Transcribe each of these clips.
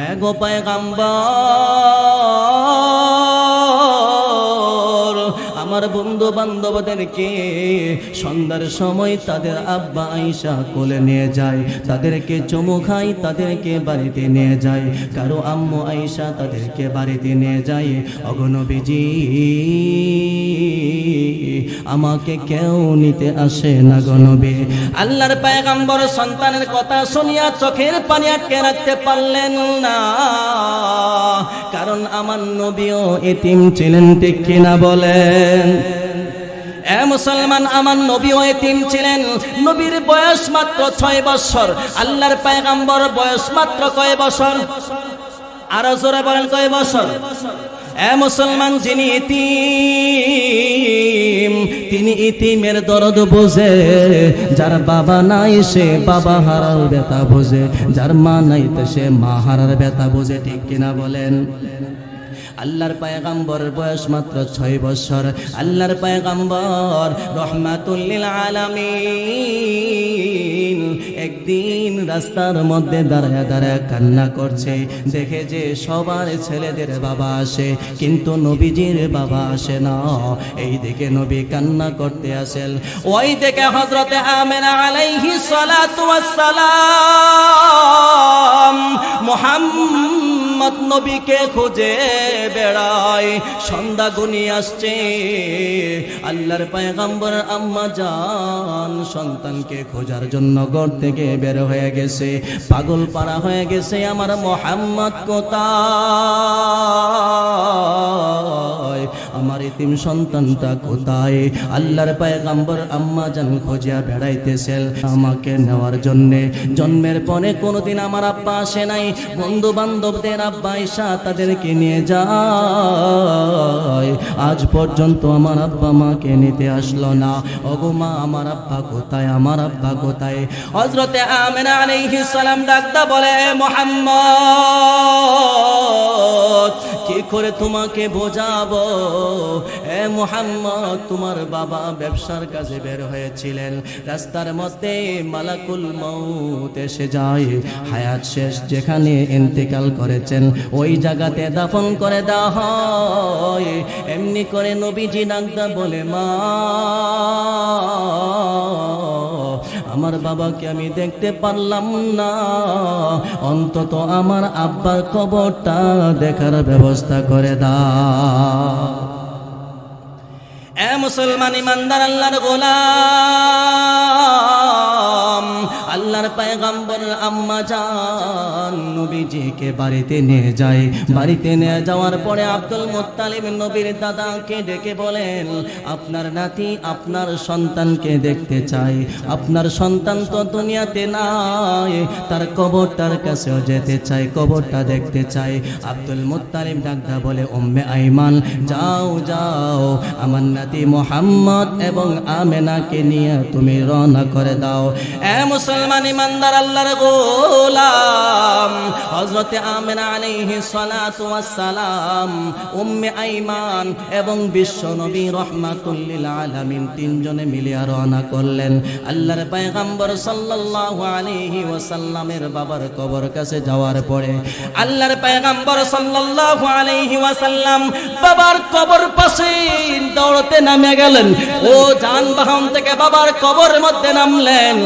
এগো পয়গম্বর আমার বন্ধু বান্ধবদেরকে সন্ধ্যার সময় তাদের আব্বা আয়েশা কোলে নিয়ে যায়, তাদেরকে চুমু খায়, তাদেরকে বাড়িতে নিয়ে যায়। কারো আম্মু আয়েশা তাদেরকে বাড়িতে নিয়ে যায়। ওগো নবীজি আমাকে কেউ নিতে আসে না গো নবী। আল্লাহর পয়গম্বর সন্তানের কথা শুনিয়া চোখের পানি আটকে রাখতে পারলেন না, কারণ আমার নবীও এতিম ছিলেন, ঠিক কিনা বলেন? এ মুসলমান, আমার নবীও এতিম ছিলেন। নবীর বয়স মাত্র 6 বছর, আল্লাহর পয়গম্বর বয়স মাত্র কয় বছর? আরো জোরে বলেন, কয় বছর? এ মুসলমান, যিনি এতিম তিনি ইতিমের দরদ বোঝে, যার বাবা নাই সে বাবা হারার ব্যথা বোঝে, যার মা নাই তো সে মা হারার ব্যথা বোঝে, ঠিক কিনা বলেন? আল্লাহর পয়গম্বরের বয়স মাত্র 6 বছর। আল্লাহর পয়গম্বর রহমাতুল লিল আলামিন একদিন রাস্তার মধ্যে দাঁড়ায় দাঁড়ায় কান্না করছে। দেখে যে সবার ছেলেদের বাবা আসে, কিন্তু নবীজির বাবা আসে না। এই দিকে নবী কান্না করতে আসেন, ওই দিকে হযরতে আমিনা আলাইহিস সালাতু ওয়াস সালাম মুহাম্মদ নবীকে খুঁজে বেড়ায়। সন্ধ্যা ঘনিয়ে আসছে, আল্লাহর পয়গম্বর আম্মা জান সন্তানকে খোঁজার জন্য ঘর থেকে বের হয়ে গেছে, পাগল পাড়া হয়ে গেছে। আমার মুহাম্মদ কোথায়, আমার এতিম সন্তানটা কোথায়? আল্লাহর পয়গম্বর আম্মা জান খোঁজা বেড়াইতেছেন আমাকে নেওয়ার জন্যে। জন্মের পরে কোনোদিন আমার আব্বা আসে নাই, বন্ধু বান্ধবদের আব্বা আয়েশা তাদেরকে নিয়ে যায়, আজ পর্যন্ত আমার আব্বা মাকে নিতে আসলো না। ওগো মা, আমার আব্বা কোথায়, আমার আব্বা কোথায়? হযরতে আমিনা আলাইহিস সালাম ডাকতা বলে, মুহাম্মদ কি করে তোমাকে বোঝাবো? এ মুহাম্মদ, তোমার বাবা ব্যবসার কাজে বের হয়েছিলেন, রাস্তার মধ্যে মালাকুল মউত এসে যায়, হায়াত শেষ যেখানে ইন্তেকাল করেছেন ওই জায়গাতে দাফন করে দেওয়া হয়। এমনি করে নবীজি ডাকতা বলে, মা আমার বাবাকে আমি দেখতে পারলাম না, অন্তত আমার আব্বার কবরটা দেখার ব্যবস্থা করে দাও। এ মুসলমান ইমানদার আল্লাহর গোলাম, আল্লাহর পয়গম্বর আম্মা জান নবীজিকে বাড়িতে নিয়ে যায়। বাড়িতে নিয়ে যাওয়ার পরে আব্দুল মুত্তালিব নবীর দাদাকে ডেকে বলেন, আপনার নাতি আপনার সন্তানকে দেখতে চাই, আপনার সন্তান তো দুনিয়াতে নাই, তার কবরটার কাছেও যেতে চাই, কবরটা দেখতে চাই। আব্দুল মুত্তালিব ডাকদা বলে, উম্মে আইমান যাও যাও, আমার নাতি মুহাম্মদ এবং আমেনাকে নিয়ে তুমি রওনা করে দাও। এ মুসলমান ইমানদার আল্লাহর গোলাম, হযরতে আমিনা আলাইহিস সালাতু ওয়াস সালাম, উম্মে আইমান এবং বিশ্ব নবী রাহমাতুল লিল আলামিন তিনজনে মিলে রওনা করলেন। আল্লাহর পয়গম্বর সাল্লাল্লাহু আলাইহি ওয়াসাল্লামের বাবার কবর কাছে যাওয়ার পরে আল্লাহর পয়গম্বর সাল্লাল্লাহু আলাইহি ওয়াসাল্লাম বাবার কবর পাশে দৌড়তে নামে গেলেন। ও যানবাহন থেকে বাবার কবরের মধ্যে নামলেন,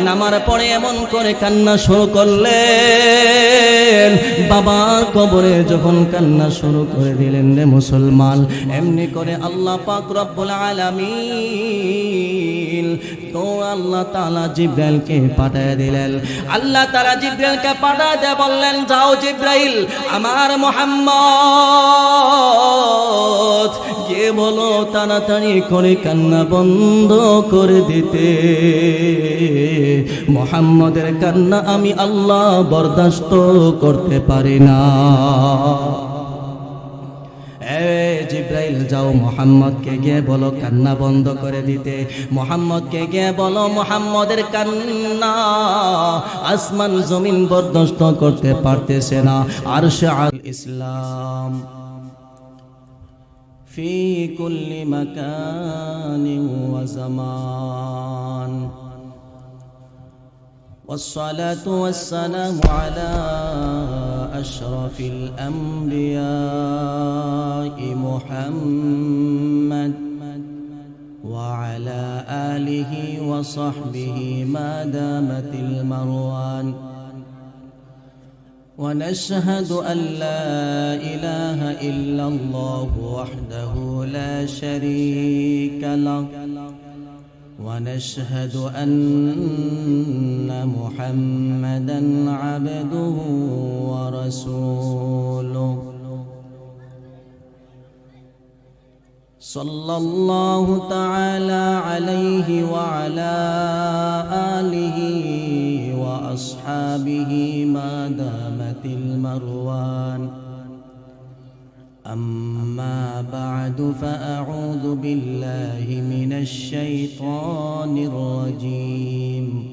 নামার পরে এমন করে কান্না শুরু করলেন। বাবার কবরে যখন কান্না শুরু করে দিলেন রে মুসলমান, এমনি করে আল্লাহ পাক রব্বুল আলামিন তো আল্লাহ তাআলা জিবরাইলকে পাঠিয়ে দিলেন। আল্লাহ তাআলা জিবরাইলকে পাঠিয়ে দিয়ে বললেন, যাও জিবরাইল, আমার মুহাম্মদ গিয়ে বলো তাড়াতাড়ি করে কান্না বন্ধ করে দিতে। মুহাম্মদের কান্না আমি আল্লাহ বরদাস্ত করতে পারি না। জিবরাইল যাও, মুহাম্মদকে গিয়ে বলো কান্না বন্ধ করে দিতে। মুহাম্মদকে গিয়ে বলো মুহাম্মদের কান্না আসমান জমিন বরদাস্ত করতে পারতেছে না। আরশে আল ইসলাম ফি কুল্লি মাকানি ওয়া জামান والصلاة والسلام على أشرف الأنبياء محمد وعلى آله وصحبه ما دامت المروان ونشهد أن لا إله إلا الله وحده لا شريك له ونشهد أن محمدًا عبده ورسوله صلى الله تعالى عليه وعلى آله وأصحابه ما دامت المروان أما بعد فأعوذ بالله من الشيطان الرجيم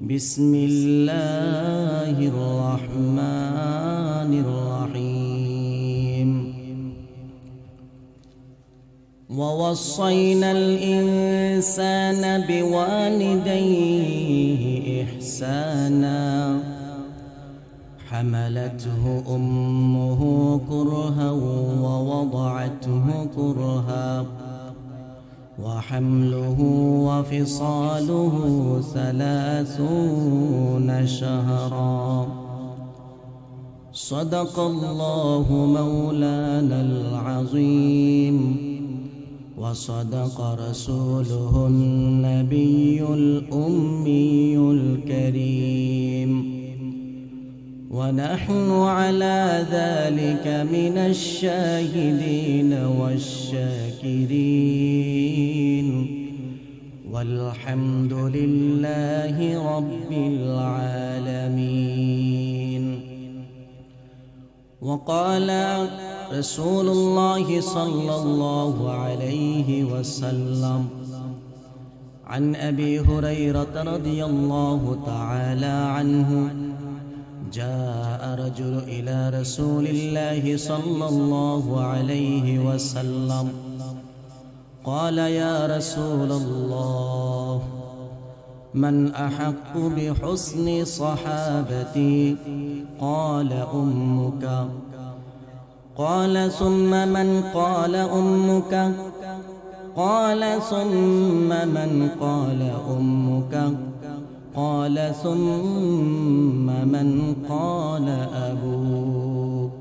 بسم الله الرحمن الرحيم ووصينا الإنسان بوالديه إحسانا حملته أمه كرها ووضعته كرها وحمله وفصاله 30 شهرا صدق الله مولانا العظيم وصدق رسوله النبي الأمي الكريم ونحن على ذلك من الشاهدين والشاكرين والحمد لله رب العالمين وقال رسول الله صلى الله عليه وسلم عن أبي هريرة رضي الله تعالى عنه جاء رجل إلى رسول الله صلى الله عليه وسلم قال يا رسول الله من أحق بحسن صحابتي قال أمك قال ثم من قال أمك قال ثم من قال أمك قال ثم من قال أبوك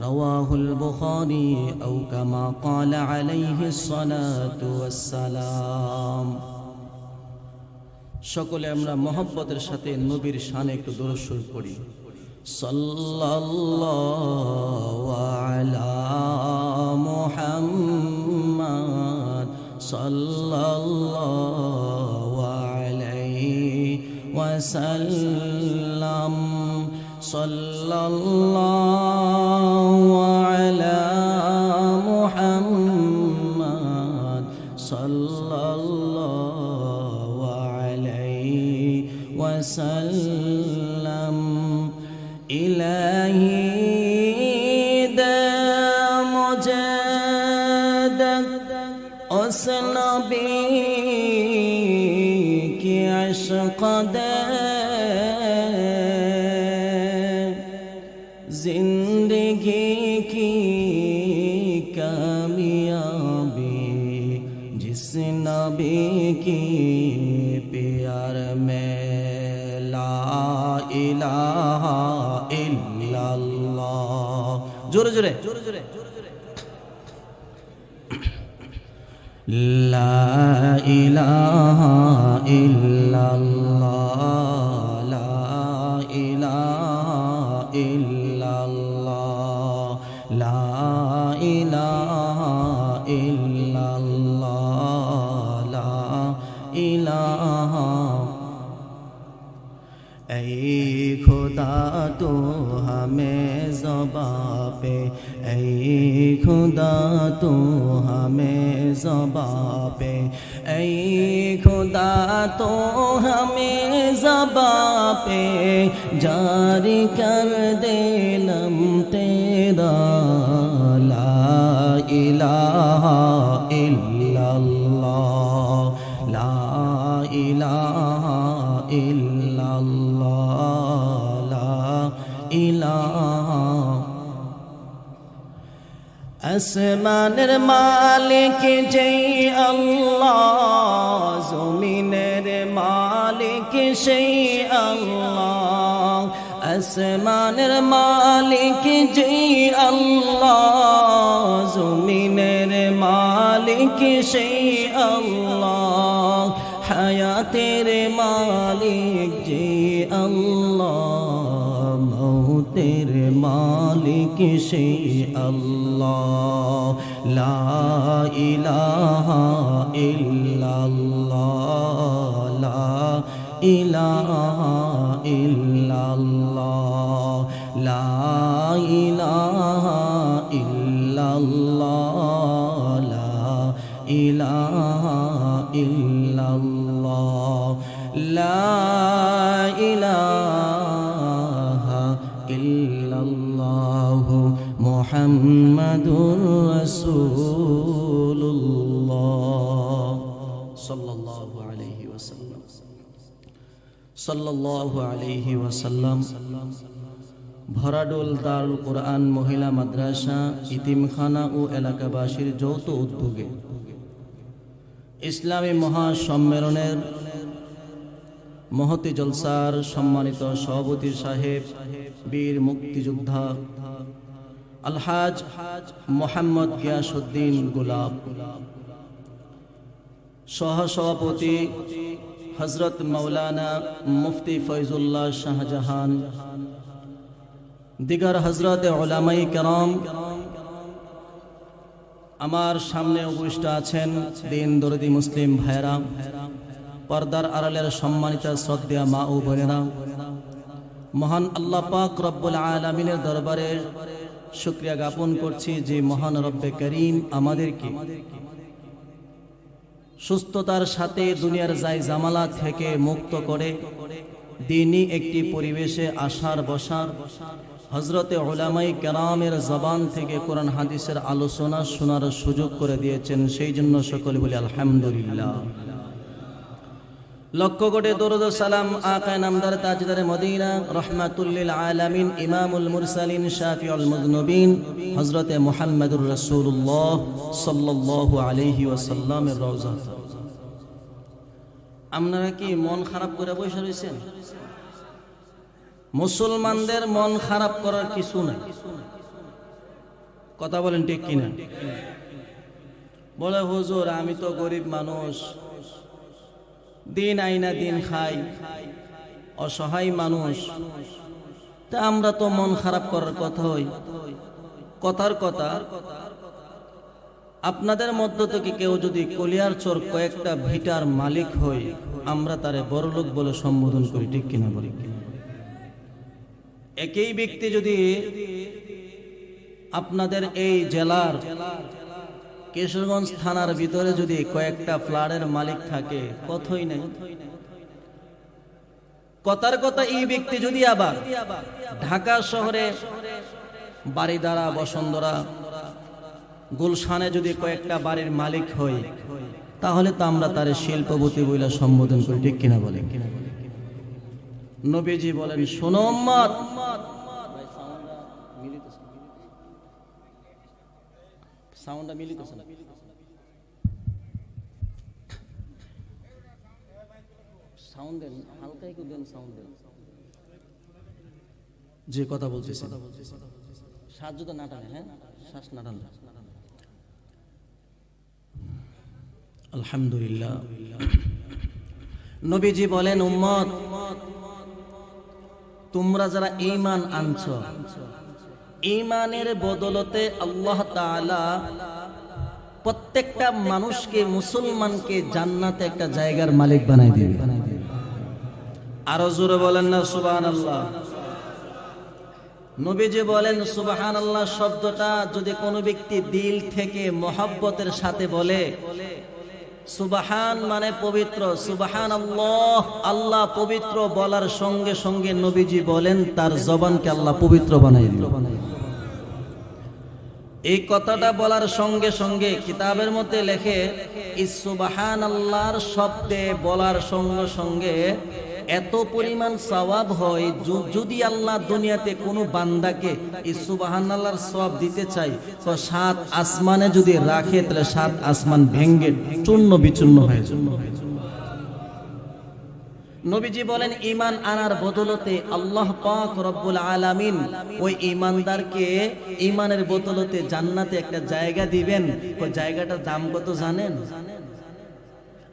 رواه البخاري أو كما قال عليه الصلاة والسلام সকলে আমরা মহব্বতের সাথে নবীর শানে একটু দরুদ শরীফ পড়ি সাল্লাল্লাহু আলা মুহাম্মাদ সাল্লাল্লাহু وسلم صلى الله على محمد صلى الله عليه وسلم إلهي دام مجدك أسنبي की अश्क दे जिंदगी की कामयाबी जिस नबी की प्यार में ला इलाहा इल्लल्लाह जोरे जोरे ला इलाहा इल्लल्लाह ला इलाहा इल्लल्लाह ला इलाहा इल्लल्लाह ला इलाहा ऐ खुदा तो हमें ज़बां पे ऐ खुदा तो हमें ज़बां पे ऐ खुदा तो हमें ज़बां पे जारी कर दे लम तेरा ला इलाहा इल्लल्लाह ला इलाहा इल्लल्लाह আসমানের মালিক যেই আল্লাহ, জমিনের মালিক সেই আল্লাহ। আসমানের মালিক যেই আল্লাহ, জমিনের মালিক সেই আল্লাহ। হায়াতের মালিক যে আল্লাহ, মৌতের মালিক সেই আল্লাহ। লা ইলাহা ইল্লাল্লাহ, লা ইলাহা ইল্লাল্লাহ, লা ইলাহা ইল্লাল্লাহ, লা ইলাহা ইল্লাল্লাহ, লা ইলাহা ইল্লাল্লাহ, মুহাম্মাদুর রাসূলুল্লাহ সাল্লাল্লাহু আলাইহি ওয়াসাল্লাম, সাল্লাল্লাহু আলাইহি ওয়াসাল্লাম। ভরাডোল দারুল কোরআন মহিলা মাদ্রাসা, ইতিমখানা ও এলাকাবাসীর যৌথ উদ্যোগে ইসলামী মহাসম্মেলনের মহতি জলসার সম্মানিত সভাপতি সাহেব, বীর মুক্তিযোদ্ধা আলহাজ মোহাম্মদ গিয়াসউদ্দিন গোলাপ, সহসভাপতি হযরত মাওলানা মুফতি ফয়জুল্লাহ শাহজাহান, দিগার হযরত উলামায়ে কেরাম, আমার সামনে উপস্থিত আছেন দিন দরদি মুসলিম ভাইরা, পর্দার আড়ালের সম্মানিত শ্রদ্ধেয় মা ও বোনেরা, মহান আল্লাহ পাক রব্বুল আলামিনের দরবারে শুকরিয়া জ্ঞাপন করছি যে মহান রব্বে করিম আমাদেরকে সুস্থতার সাথে দুনিয়ার জায় জামালা থেকে মুক্ত করে দ্বীনি একটি পরিবেশে আসার বসার, হযরতে উলামায়ে কেরামের জবান থেকে কোরআন হাদিসের আলোচনা শোনার সুযোগ করে দিয়েছেন। সেই জন্য সকলে বলি আলহামদুলিল্লাহ। লক্ষ কোটি দরুদ ও সালাম আকায়ে নামদার তাজদারে মদিনা, রাহমাতুল লিল আলামিন, ইমামুল মুরসালিন, শাফিউল মুযনিবিন হযরতে মুহাম্মদুর রাসূলুল্লাহ সাল্লাল্লাহু আলাইহি ওয়াসাল্লামের রওজা। আপনারা কি মন খারাপ করে বসে রয়েছেন? মুসলমানদের মন খারাপ করার কিছু নাই। কথা বলেন ঠিক কিনা? বলে হুজুর আমি তো গরিব মানুষ, দিন আইনা দিন খাই, অসহায় মানুষ, তা আমরা তো মন খারাপ করার কথা হই। কথার কথা, আপনাদের মধ্য থেকে কেউ যদি কলিয়ার চোর কয়েকটা ভিটার মালিক হই, আমরা তারে বড়লোক বলে সম্বোধন করি, ঠিক কিনা বলি? একই ব্যক্তি যদি আপনাদের এই জেলার কিশোরগঞ্জ থানার ভিতরে যদি কয়েকটা ফ্ল্যাটের মালিক থাকে, কথাই নাই। কথার কথা, এই ব্যক্তি যদি আবার ঢাকা শহরে বাড়িদারা, বসুন্ধরা, গুলশানে যদি কয়েকটা বাড়ির মালিক হই, তাহলে তো আমরা তার শিল্পপতি বলে সম্বোধন করি, ঠিক কিনা বলে? নবীজি বলেন, শোনো উম্মত, সাউন্ডটা মিলিতেছে না, সাউন্ড দেন, হালকা একটু দেন, সাউন্ড দেন। যে কথা বলতেছি শ্বাস যদি না টানে, হ্যাঁ শ্বাস না টানে। আলহামদুলিল্লাহ। নবীজি বলেন, উম্মত তোমরা যারা ঈমান আনছো, ঈমানের বদলতে আল্লাহ তাআলা প্রত্যেকটা মানুষকে, মুসলমানকে জান্নাতে একটা জায়গার মালিক বানাই দিবে। আরো জোরে বলেন না সুবহানাল্লাহ। নবীজি বলেন, সুবহানাল্লাহ শব্দটা যদি কোনো ব্যক্তি দিল থেকে মহব্বতের সাথে বলে, সুবহান মানে পবিত্র, সুবহানাল্লাহ আল্লাহ পবিত্র বলার সঙ্গে সঙ্গে নবীজি বলেন তার জবানকে আল্লাহ পবিত্র বানাই দিল। এই কথাটা বলার সঙ্গে সঙ্গে কিতাবের মধ্যে লেখে, এই সুবহানাল্লাহর শব্দে বলার সঙ্গে সঙ্গে এত পরিমাণ সওয়াব হয়, যদি আল্লাহ দুনিয়াতে কোনো বান্দাকে এই সুবহানাল্লাহর সওয়াব দিতে চায় তো 7 আসমানে যদি রাখে তাহলে 7 আসমান ভেঙে চূর্ণ বিচূর্ণ হয়ে যাবে। নবীজি বলেন ঈমান আনার বদলতে আল্লাহ পাক রব্বুল আলামিন ওই ঈমানদারকে ঈমানের বদলতে জান্নাতে একটা জায়গা দিবেন। ওই জায়গাটার দাম কত জানেন?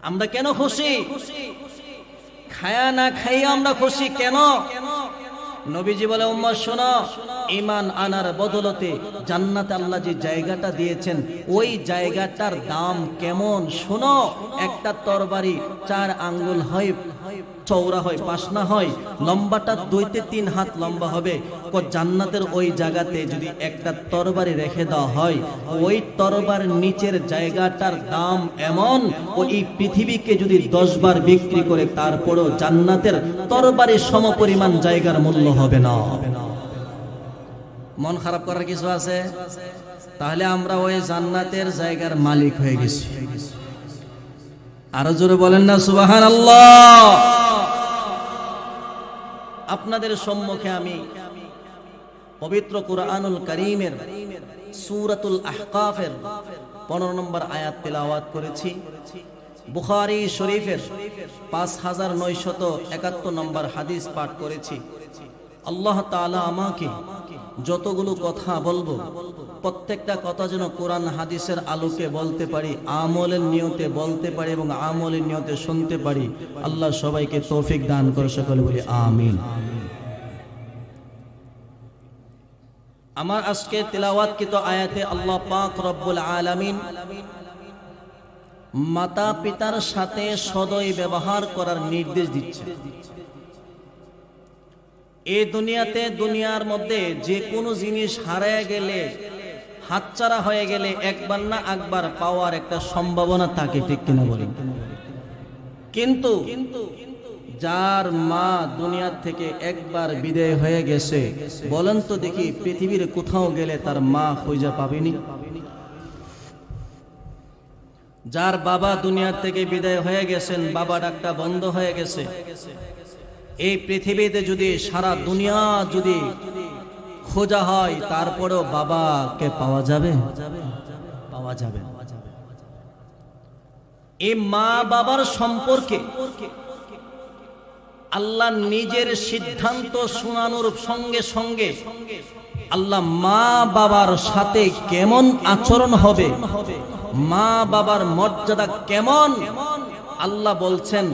আমরা কেন খুশি? খায়া না খাইয়া আমরা খুশি কেন? নবীজি বলে উম্মত শোনো, ঈমান আনার বদলতে জান্নাতে আল্লাহ যে জায়গাটা দিয়েছেন ওই জায়গাটার দাম কেমন শোনো। একটা তরবারি 4 আঙ্গুল হয়, চওড়া হয়, পাশনা হয়, লম্বাটা 2 থেকে 3 হাত লম্বা হবে। জান্নাতের ওই জায়গাতে যদি একটা তরবারি রেখে দেওয়া হয়, ওই তরবার নিচের জায়গাটার দাম এমন, ওই পৃথিবীকে যদি 10 বার বিক্রি করে তারপরেও জান্নাতের তরবারির সমপরিমাণ জায়গার মূল্য হবে না। মন খারাপ করার কিছু আছে? তাহলে আমরা ওই জান্নাতের জায়গার মালিক হয়ে গেছি। আরো জোরে বলেন না সুবহানাল্লাহ। আপনাদের সম্মুখে আমি পবিত্র কুরআনুল কারীমের সূরাতুল আহকাফের 15 নম্বর আয়াত তেলাওয়াত করেছি। বুখারী শরীফের 5971 নম্বর হাদিস পাঠ করেছি। আল্লাহ তাআলা আমাকে যতগুলো কথা বলবো প্রত্যেকটা কথা যেন কোরআন হাদিসের আলোকে বলতে পারি, আমলের নিয়তে বলতে পারি এবং আমলের নিয়তে শুনতে পারি। আল্লাহ সবাইকে তৌফিক দান করে, সকলে বলি আমিন। আমার আজকে তিলাওয়াতকৃত আয়াতে আল্লাহ পাক রব্বুল আলামিন মাতা পিতার সাথে সদয় ব্যবহার করার নির্দেশ দিচ্ছে। এই দুনিয়াতে, দুনিয়ার মধ্যে যে কোনো জিনিস হারিয়ে গেলে, হাতছাড়া হয়ে গেলে একবার না একবার পাওয়ার একটা সম্ভাবনা থাকে, ঠিক কিনা বলেন? কিন্তু যার মা দুনিয়ার থেকে একবার বিদায় হয়ে গেছে, বলেন তো দেখি পৃথিবীর কোথাও গেলে তার মা খুঁজে পাবেনি? যার বাবা দুনিয়ার থেকে বিদায় হয়ে গেছেন, বাবা ডাকটা বন্ধ হয়ে গেছে, এই পৃথিবীতে যদি সারা দুনিয়া যদি খোঁজা হয় তারপরেও বাবাকে পাওয়া যাবে? পাওয়া যাবে। এই মা বাবার সম্পর্কে আল্লাহ নিজের সিদ্ধান্ত শোনানোর সঙ্গে সঙ্গে আল্লাহ মা বাবার সাথে কেমন আচরণ হবে, মা বাবার মর্যাদা কেমন আল্লাহ বলছেন।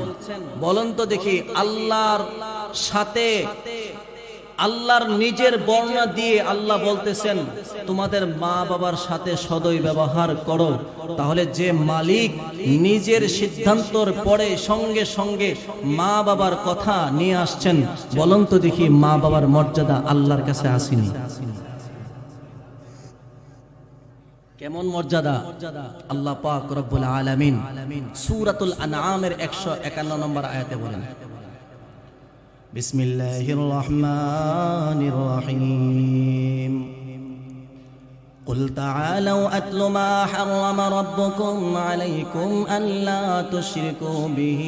বলেন তো দেখি, আল্লাহর সাথে আল্লাহর নিজের বর্ণনা দিয়ে আল্লাহ বলতেছেন তোমাদের মা বাবার সাথে সদয় ব্যবহার করো। তাহলে যে মালিক নিজের সিদ্ধান্তর পরে সঙ্গে সঙ্গে মা বাবার কথা নিয়ে আসছেন, বলেন তো দেখি মা বাবার মর্যাদা আল্লাহর কাছে আসেনি? কেমন মর্যাদা? আল্লাহ পাক রব্বুল আলামিন সূরাতুল আনআমের 151 নম্বর আয়াতে বলেন, বিসমিল্লাহির রহমানির রহিম, قل تعالوا أتل ما حرم ربكم عليكم ألا تشركوا به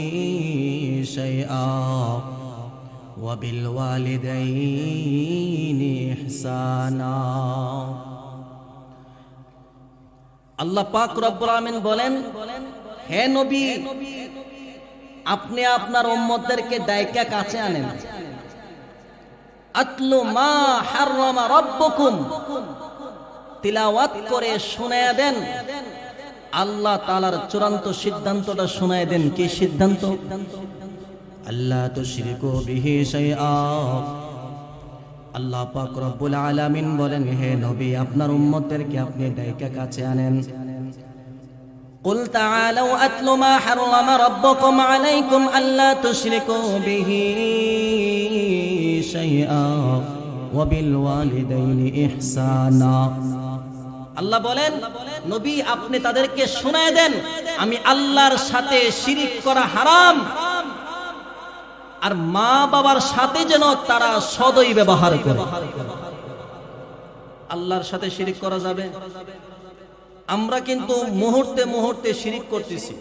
شيئا وبالوالدين إحسانا। আল্লাহ পাক রব্বুল আলামিন বলেন, হে নবী, আপনি আপনার উম্মতদেরকে ডাইকা কাছে আনেন। আতলু মা হাররামা রাব্বুকুম, তিলাওয়াত করে শুনায়া দেন আল্লাহ তাআলার চূড়ান্ত সিদ্ধান্তটা শুনায়া দেন। কি সিদ্ধান্ত? আল্লাহ তুশরিকু বিহি শাইআ। আল্লাহ পাক রব্বুল আলামিন বলেন, হে নবী, আপনার উম্মতদেরকে আপনি ডাইকা কাছে আনেন। قل تعالوا أتل ما حرم ربكم عليكم ألا تشركوا به شيئا وبالوالدين إحسانا। আল্লাহ বলেন, নবী আপনি তাদেরকে শোনায় দেন আমি আল্লাহর সাথে শিরিক করা হারাম, আর মা বাবার সাথে যেন তারা সদয় ব্যবহার করে। আল্লাহর সাথে শিরিক করা যাবে? আমরা কিন্তু মুহূর্তে মুহূর্তে শিরিক করতেছি,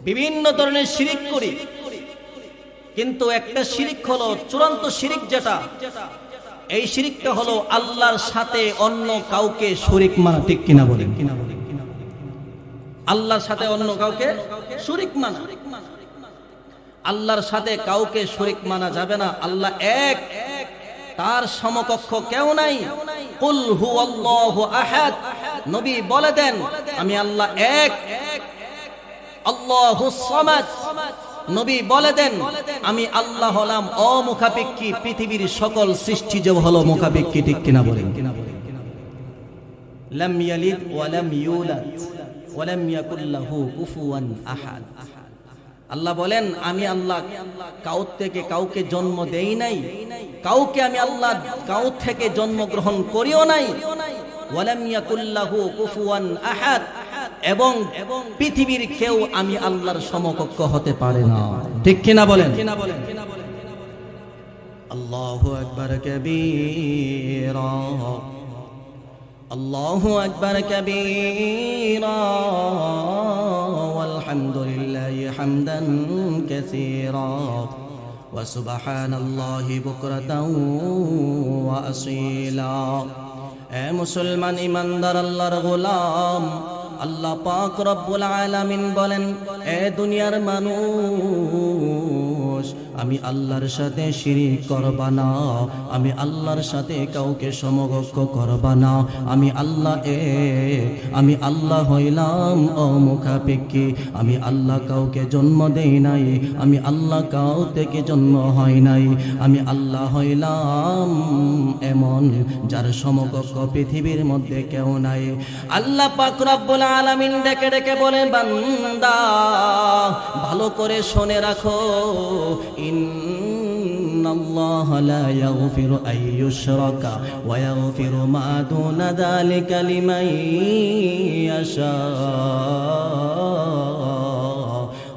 বিভিন্ন ধরনের শিরিক করি। কিন্তু একটা শিরিক হলো চূড়ান্ত শিরিক, যেটা এই শিরিকটা হলো আল্লাহর সাথে অন্য কাউকে শরীক মানা। ঠিক কিনা বলেন? আল্লাহর সাথে অন্য কাউকে শরীক মানা। আল্লাহর সাথে কাউকে শরীক মানা যাবে না। আল্লাহ এক, তার সমকক্ষ কেউ নাই। কুল হুয়াল্লাহু আহাদ, নবী বলে দেন আমি আল্লাহ এক। আল্লাহুস সামাদ, নবী বলে দেন আমি আল্লাহ হলাম অমুখাপেক্ষী, পৃথিবীর সকল সৃষ্টি যে হলো মুখাপেক্ষী। ঠিক কিনা বলেন? লাম ইয়ালিদ ওয়া লাম ইউলাদ ওয়া লাম ইয়াকুল লাহু কুফুয়ান আহাদ। আল্লাহ বলেন আমি আল্লাহ কাউ থেকে কাউকে জন্ম দেই নাই, কাউকে আমি আল্লাহ কাউ থেকে জন্মগ্রহণ করিও নাই। ওয়া লাম ইয়াকুল লাহু কুফুয়ান আহাদ, এবং পৃথিবীর কেউ আমি আল্লাহর সমকক্ষ হতে পারে না। ঠিক কিনা বলেন? আল্লাহু আকবার কাবীরা, আল্লাহু আকবার কাবীরা, ওয়ালহামদুলিল্লাহি হামদান কাসীরা, ওয়া সুবহানাল্লাহি বুকরাতাও ওয়া আসীলা। এ মুসলমান ইমানদার আল্লাহর গোলাম, আল্লাহ পাক রব্বুল আলামিন বলেন এ দুনিয়ার মানুষ, আমি আল্লাহর সাথে শিরিক করবা না, আমি আল্লাহর সাথে কাউকে সমকক্ষ করবা না। আমি আল্লাহ এক, আমি আল্লাহ হইলাম অমুখাপেক্ষী, আমি আল্লাহ কাউকে জন্ম দেই নাই, আমি আল্লাহ কাউ থেকে জন্ম হয় নাই। আমি আল্লাহ হইলাম এমন যার সমকক্ষ পৃথিবীর মধ্যে কেউ নাই। আল্লাহ পাক রব্বুল আলামিন ডেকে ডেকে বলে বান্দা ভালো করে শুনে রাখো, ইন্নাল্লাহা লা ইয়াগফিরু আন ইউশরাকা ওয়া ইয়াগফিরু মা দুনা যালিকা লিমান ইয়াশা।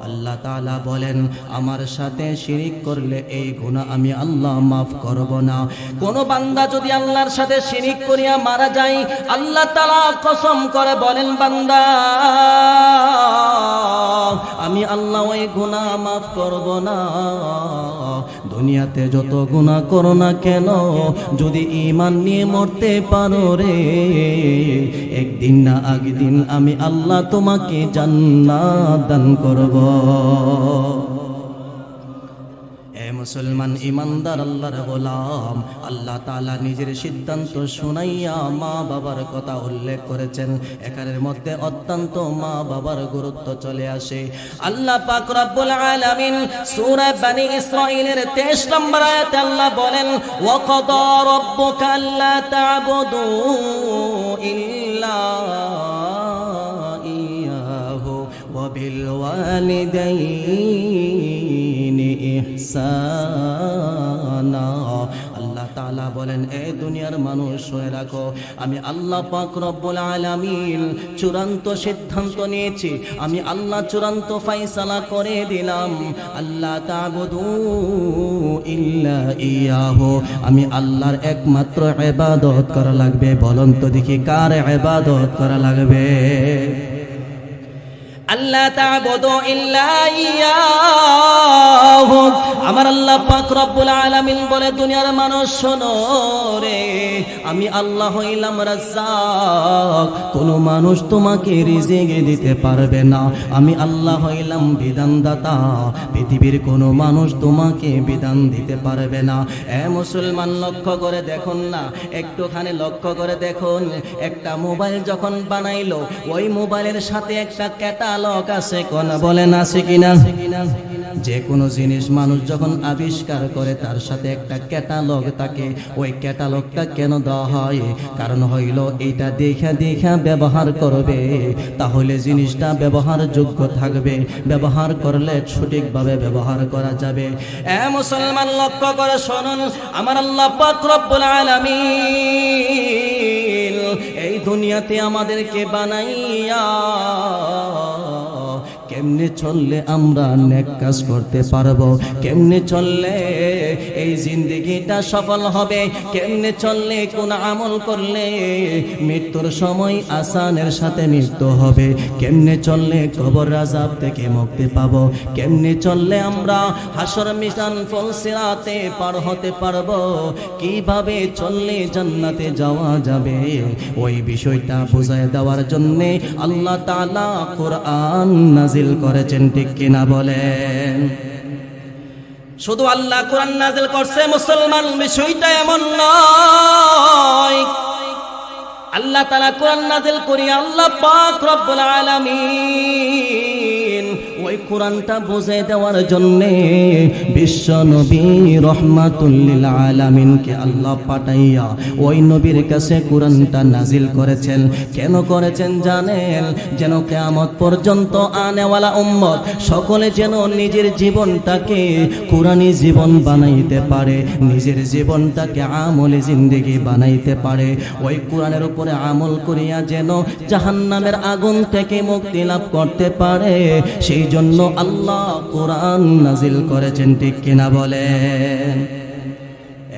আল্লাহ তাআলা বলেন আমার সাথে শিরিক করলে এই গুনাহ আমি আল্লাহ মাফ করব না। কোন বান্দা যদি আল্লাহর সাথে শিরিক করিয়া মারা যায়, আল্লাহ তাআলা কসম করে বলেন বান্দা আমি আল্লাহ ওই গুনাহ মাফ করব না। দুনিয়াতে যত গুনাহ করো না কেন, যদি ঈমান নিয়ে মরতে পারো রে, একদিন না একদিন আমি আল্লাহ তোমাকে জান্নাত দান করব। মুসলমান ইমানদার আল্লাহর গোলাম, আল্লাহ তাআলা নিজের সিদ্ধান্ত শুনাইয়া মা বাবার কথা উল্লেখ করেছেন। এখানের মধ্যে অত্যন্ত মা বাবার গুরুত্ব চলে আসে। আল্লাহ পাক রব্বুল আলামিন সূরা বনি ইসরাঈলের 23 নম্বর আয়াতে আল্লাহ বলেন ওয়া ক্বাদা রাব্বুকা আল্লা তা'বুদু ইল্লা ইয়াহু ওয়া বিল ওয়ালিদাইনি ইহসানা। আল্লাহ তাআলা বলেন এ দুনিয়ার মানুষ শুনে রাখো, আমি আল্লাহ পাক রব্বুল আলামিন চূড়ান্ত সিদ্ধান্ত নিয়েছি, আমি আল্লাহ চূড়ান্ত ফয়সালা করে দিলাম, আল্লাহ তা'বুদু ইল্লা ইয়াহু, আমি আল্লাহর একমাত্র ইবাদত করা লাগবে। বলুন তো দেখি কার ইবাদত করা লাগবে? আল্লাহ তা'বুদু ইল্লা ইয়াহু। আমার আল্লাহ পাক রব্বুল আলামিন বলে দুনিয়ার মানুষ শোনো রে, আমি আল্লাহ হইলাম রাজ্জাক, কোন মানুষ তোমাকে রিজিক দিতে পারবে না। আমি আল্লাহ হইলাম বিধানদাতা, পৃথিবীর কোন মানুষ তোমাকে বিধান দিতে পারবে না। এ মুসলমান লক্ষ্য করে দেখুন না, একটুখানি লক্ষ্য করে দেখুন, একটা মোবাইল যখন বানাইলো, ওই মোবাইলের সাথে একটা ক্যাটালগ আছে, কোন বলেন আছে কিনা? যে কোনো জিনিস মানুষ যখন আবিষ্কার করে তার সাথে একটা ক্যাটালগ থাকে। ওই ক্যাটালগটা কেন দেওয়া হয়? কারণ হইল এইটা দেখা দেখা ব্যবহার করবে, তাহলে জিনিসটা ব্যবহারযোগ্য থাকবে, ব্যবহার করলে সঠিকভাবে ব্যবহার করা যাবে। এ মুসলমান লক্ষ্য করে শুনুন, আমার আল্লাহ পাক রব্বুল আলামিন এই দুনিয়াতে আমাদেরকে বানাইয়া কেমনে চললে আমরা নেক কাজ করতে পারবো, কেমনে চললে এই জিন্দেগিটা সফল হবে, কেমনে চললে কোন আমল করলে মৃত্যুর সময় আসানের সাথে মৃত্যু হবে, কেমনে চললে কবর আযাব থেকে মুক্তি পাবো, কেমনে চললে আমরা হাসর মিজান ফুলসিরাতে পার হতে পারবো, কিভাবে চললে জান্নাতে যাওয়া যাবে, ওই বিষয়টা বুঝায় দেওয়ার জন্য আল্লাহ তাআলা কোরআন নাজিল করেছেন, ঠিক কিনা বলেন? শুধু আল্লাহ কোরআন নাজিল করছে মুসলমান, বিষয়টা এমন নয়। আল্লাহ তাআলা কোরআন নাজিল করি আল্লাহ পাক রব্বুল আলামিন ওই কোরআনটা বুঝিয়ে দেওয়ার জন্য বিশ্ব নবী রহমাতুল লিল আলামিনকে আল্লাহ পাঠাইয়া ওই নবীর কাছে কোরআনটা নাজিল করেছেন। কেন করেছেন জানেন? যেন কিয়ামত পর্যন্ত আনেওয়ালা উম্মত সকলে যেন নিজের জীবনটাকে কোরআনী জীবন বানাইতে পারে, নিজের জীবনটাকে আমলে জিন্দেগি বানাইতে পারে, ওই কোরআনের উপরে আমল করিয়া যেন জাহান্নামের আগুন থেকে মুক্তি লাভ করতে পারে, সেই জন্য আল্লাহ কোরআন নাজিল করেছেন, ঠিক কিনা বলেন?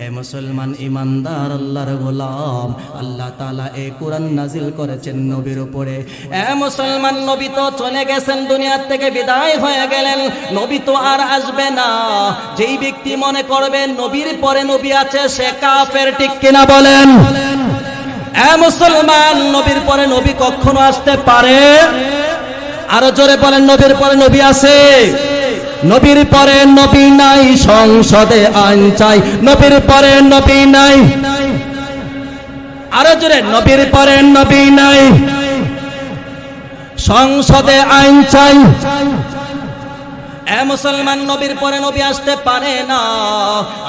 এ মুসলমান ইমানদার আল্লাহর গোলাম, আল্লাহ তাআলা এই কোরআন নাজিল করেছেন নবীর উপরে। এ মুসলমান, নবী তো চলে গেছেন, দুনিয়ার থেকে বিদায় হয়ে গেলেন, নবী তো আর আসবে না। যেই ব্যক্তি মনে করবে নবীর পরে নবী আছে সে কাফের, ঠিক কিনা বলেন? এ মুসলমান, নবীর পরে নবী কখনো আসতে পারে? আরো জোরে বলেন, নবীর পরে নবী আছে? নবীর পরে নবী নাই, সংসদে আইন চাই, নবীর পরে নবী নাই। আরো জোরে, নবীর পরে নবী নাই, সংসদে আইন চাই। এ মুসলমান, নবীর পরে নবী আসতে পারে না।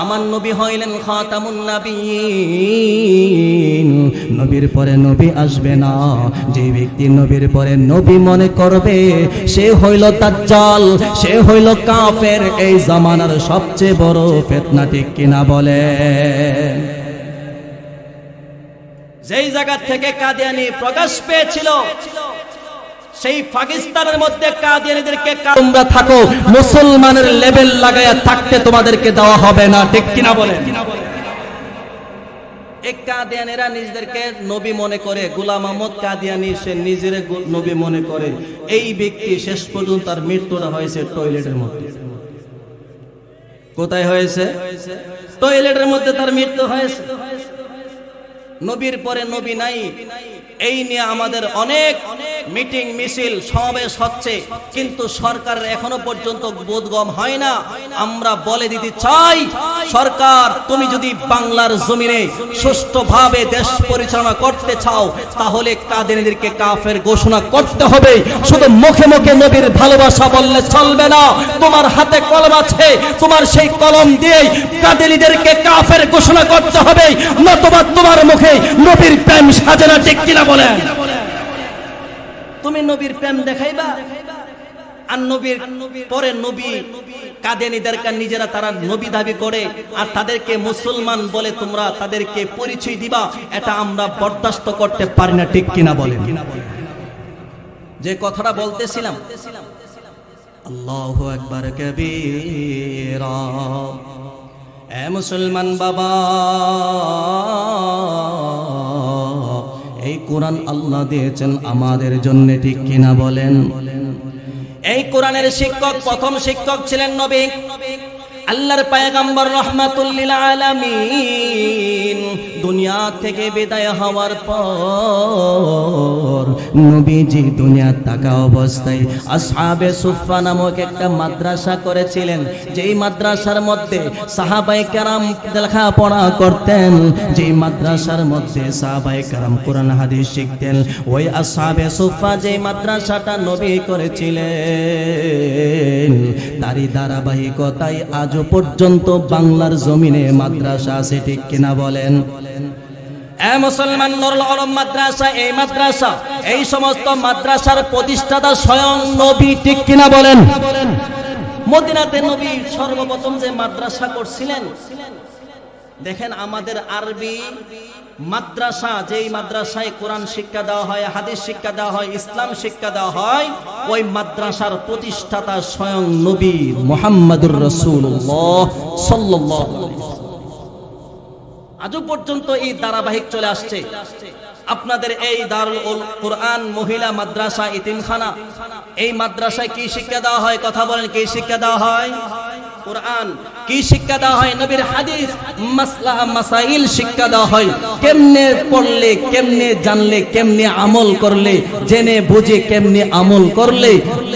আমার নবী হইলেন খাতামুন নবিয়্যিন, নবীর পরে নবী আসবে না। যে ব্যক্তি নবীর পরে নবী মনে করবে সে হইল দাজ্জাল, সে হইল কাফের, এই জামানার সবচেয়ে বড় ফিতনা, ঠিক কিনা বলে? যেই জায়গা থেকে কাদিয়ানি প্রকাশ পেয়েছিল সেই পাকিস্তানের মধ্যে কাদিয়ানীদেরকে তোমরা থাকো, মুসলমানের লেভেল লাগায়া থাকতে তোমাদেরকে দেওয়া হবে না, ঠিক কিনা বলে? এক কাদিয়ানীরা নিজেদেরকে নবী মনে করে, গোলাম আহমদ কাদিয়ানী সে নিজের নবী মনে করে। এই ব্যক্তি শেষ পর্যন্ত তার মৃত্যুটা হয়েছে টয়লেটের মধ্যে। কোথায় হয়েছে? টয়লেটের মধ্যে তার মৃত্যু হয়েছে। নবীর পরে নবী নাই, এই নিয়ে আমাদের অনেক মিটিং মিছিল সমাবেশ হচ্ছে, কিন্তু সরকারের এখনো পর্যন্ত বোধগম্য হয় না। আমরা বলে দিতে চাই, সরকার তুমি যদি বাংলার জমিনে সুষ্ঠুভাবে দেশ পরিচালনা করতে চাও তাহলে কাদিয়ানীদেরকে কাফের ঘোষণা করতে হবে। শুধু মুখে মুখে নবীর ভালোবাসা বললে চলবে না। তোমার হাতে কলম আছে, তোমার সেই কলম দিয়ে কাদিয়ানীদেরকে কাফের ঘোষণা করতে হবে, নতুবা তোমার মুখে নবীর প্রেম সাজে না, ঠিক কিনা বলেন? তুমি নবীর প্রেম দেখাইবা আর নবীর পরে নবী কাদিয়ানীদেরকে নিজেরা তারা নবী দাবি করে আর তাদেরকে মুসলমান বলে তোমরা তাদেরকে পরিচয় দিবা, এটা আমরা বরদাস্ত করতে পারি না, ঠিক কিনা বলেন? যে কথাটা বলতেছিলাম, আল্লাহু আকবার কবীরা। এ মুসলমান বাবা, এই কোরআন আল্লাহ দিয়েছেন আমাদের জন্য, ঠিক কিনা বলেন? এই কোরআনের শিক্ষক, প্রথম শিক্ষক ছিলেন নবী, আল্লাহর পয়গম্বর রাহমাতুল লিল আলামিন। দুনিয়া থেকে বিদায় হওয়ার পর নবীজি দুনিয়া থাকা অবস্থায় আসহাবে সুফফা নামক একটা মাদ্রাসা করেছিলেন, যেই মাদ্রাসার মধ্যে সাহাবায়ে কেরাম লেখাপড়া করতেন, যেই মাদ্রাসার মধ্যে সাহাবায়ে কেরাম কোরআন হাদিস শিখতেন। ওই আসহাবে সুফফা যেই মাদ্রাসাটা নবী করেছিলেন, তারই ধারাবাহিকতায় আজও পর্যন্ত বাংলার জমিনে মাদ্রাসা আছে, ঠিক কিনা বলেন? এ মুসলমান, নুরুল উলুম মাদ্রাসা, এই মাদ্রাসা, এই সমস্ত মাদ্রাসার প্রতিষ্ঠাতা স্বয়ং নবী, ঠিক কিনা বলেন? মদিনাতে নবী সর্বপ্রথম যে মাদ্রাসা করছিলেন, দেখেন আমাদের আরবি মাদ্রাসা, যেই মাদ্রাসায় কোরআন শিক্ষা দেওয়া হয়, হাদিস শিক্ষা দেওয়া হয়, ইসলাম শিক্ষা দেওয়া হয়, ওই মাদ্রাসার প্রতিষ্ঠাতা স্বয়ং নবী মুহাম্মদুর রাসূলুল্লাহ সাল্লাল্লাহু আলাইহি ওয়াসাল্লাম। আজও পর্যন্ত এই ধারাবাহিক চলে আসছে। আপনাদের এই দারুল কুরআন মহিলা মাদ্রাসা ইতিমখানা, এই মাদ্রাসায় কি শিক্ষা দেওয়া হয়? কথা বলেন, কি শিক্ষা দেওয়া হয়? কুরআন। কি শিক্ষা দেওয়া হয়? নবীর হাদিস, মাসলা মাসাইল শিক্ষা দেওয়া হয়। কেমনে পড়লে, কেমনে জানলে, কেমনে আমল করলে, জেনে বুঝে কেমনে আমল করলে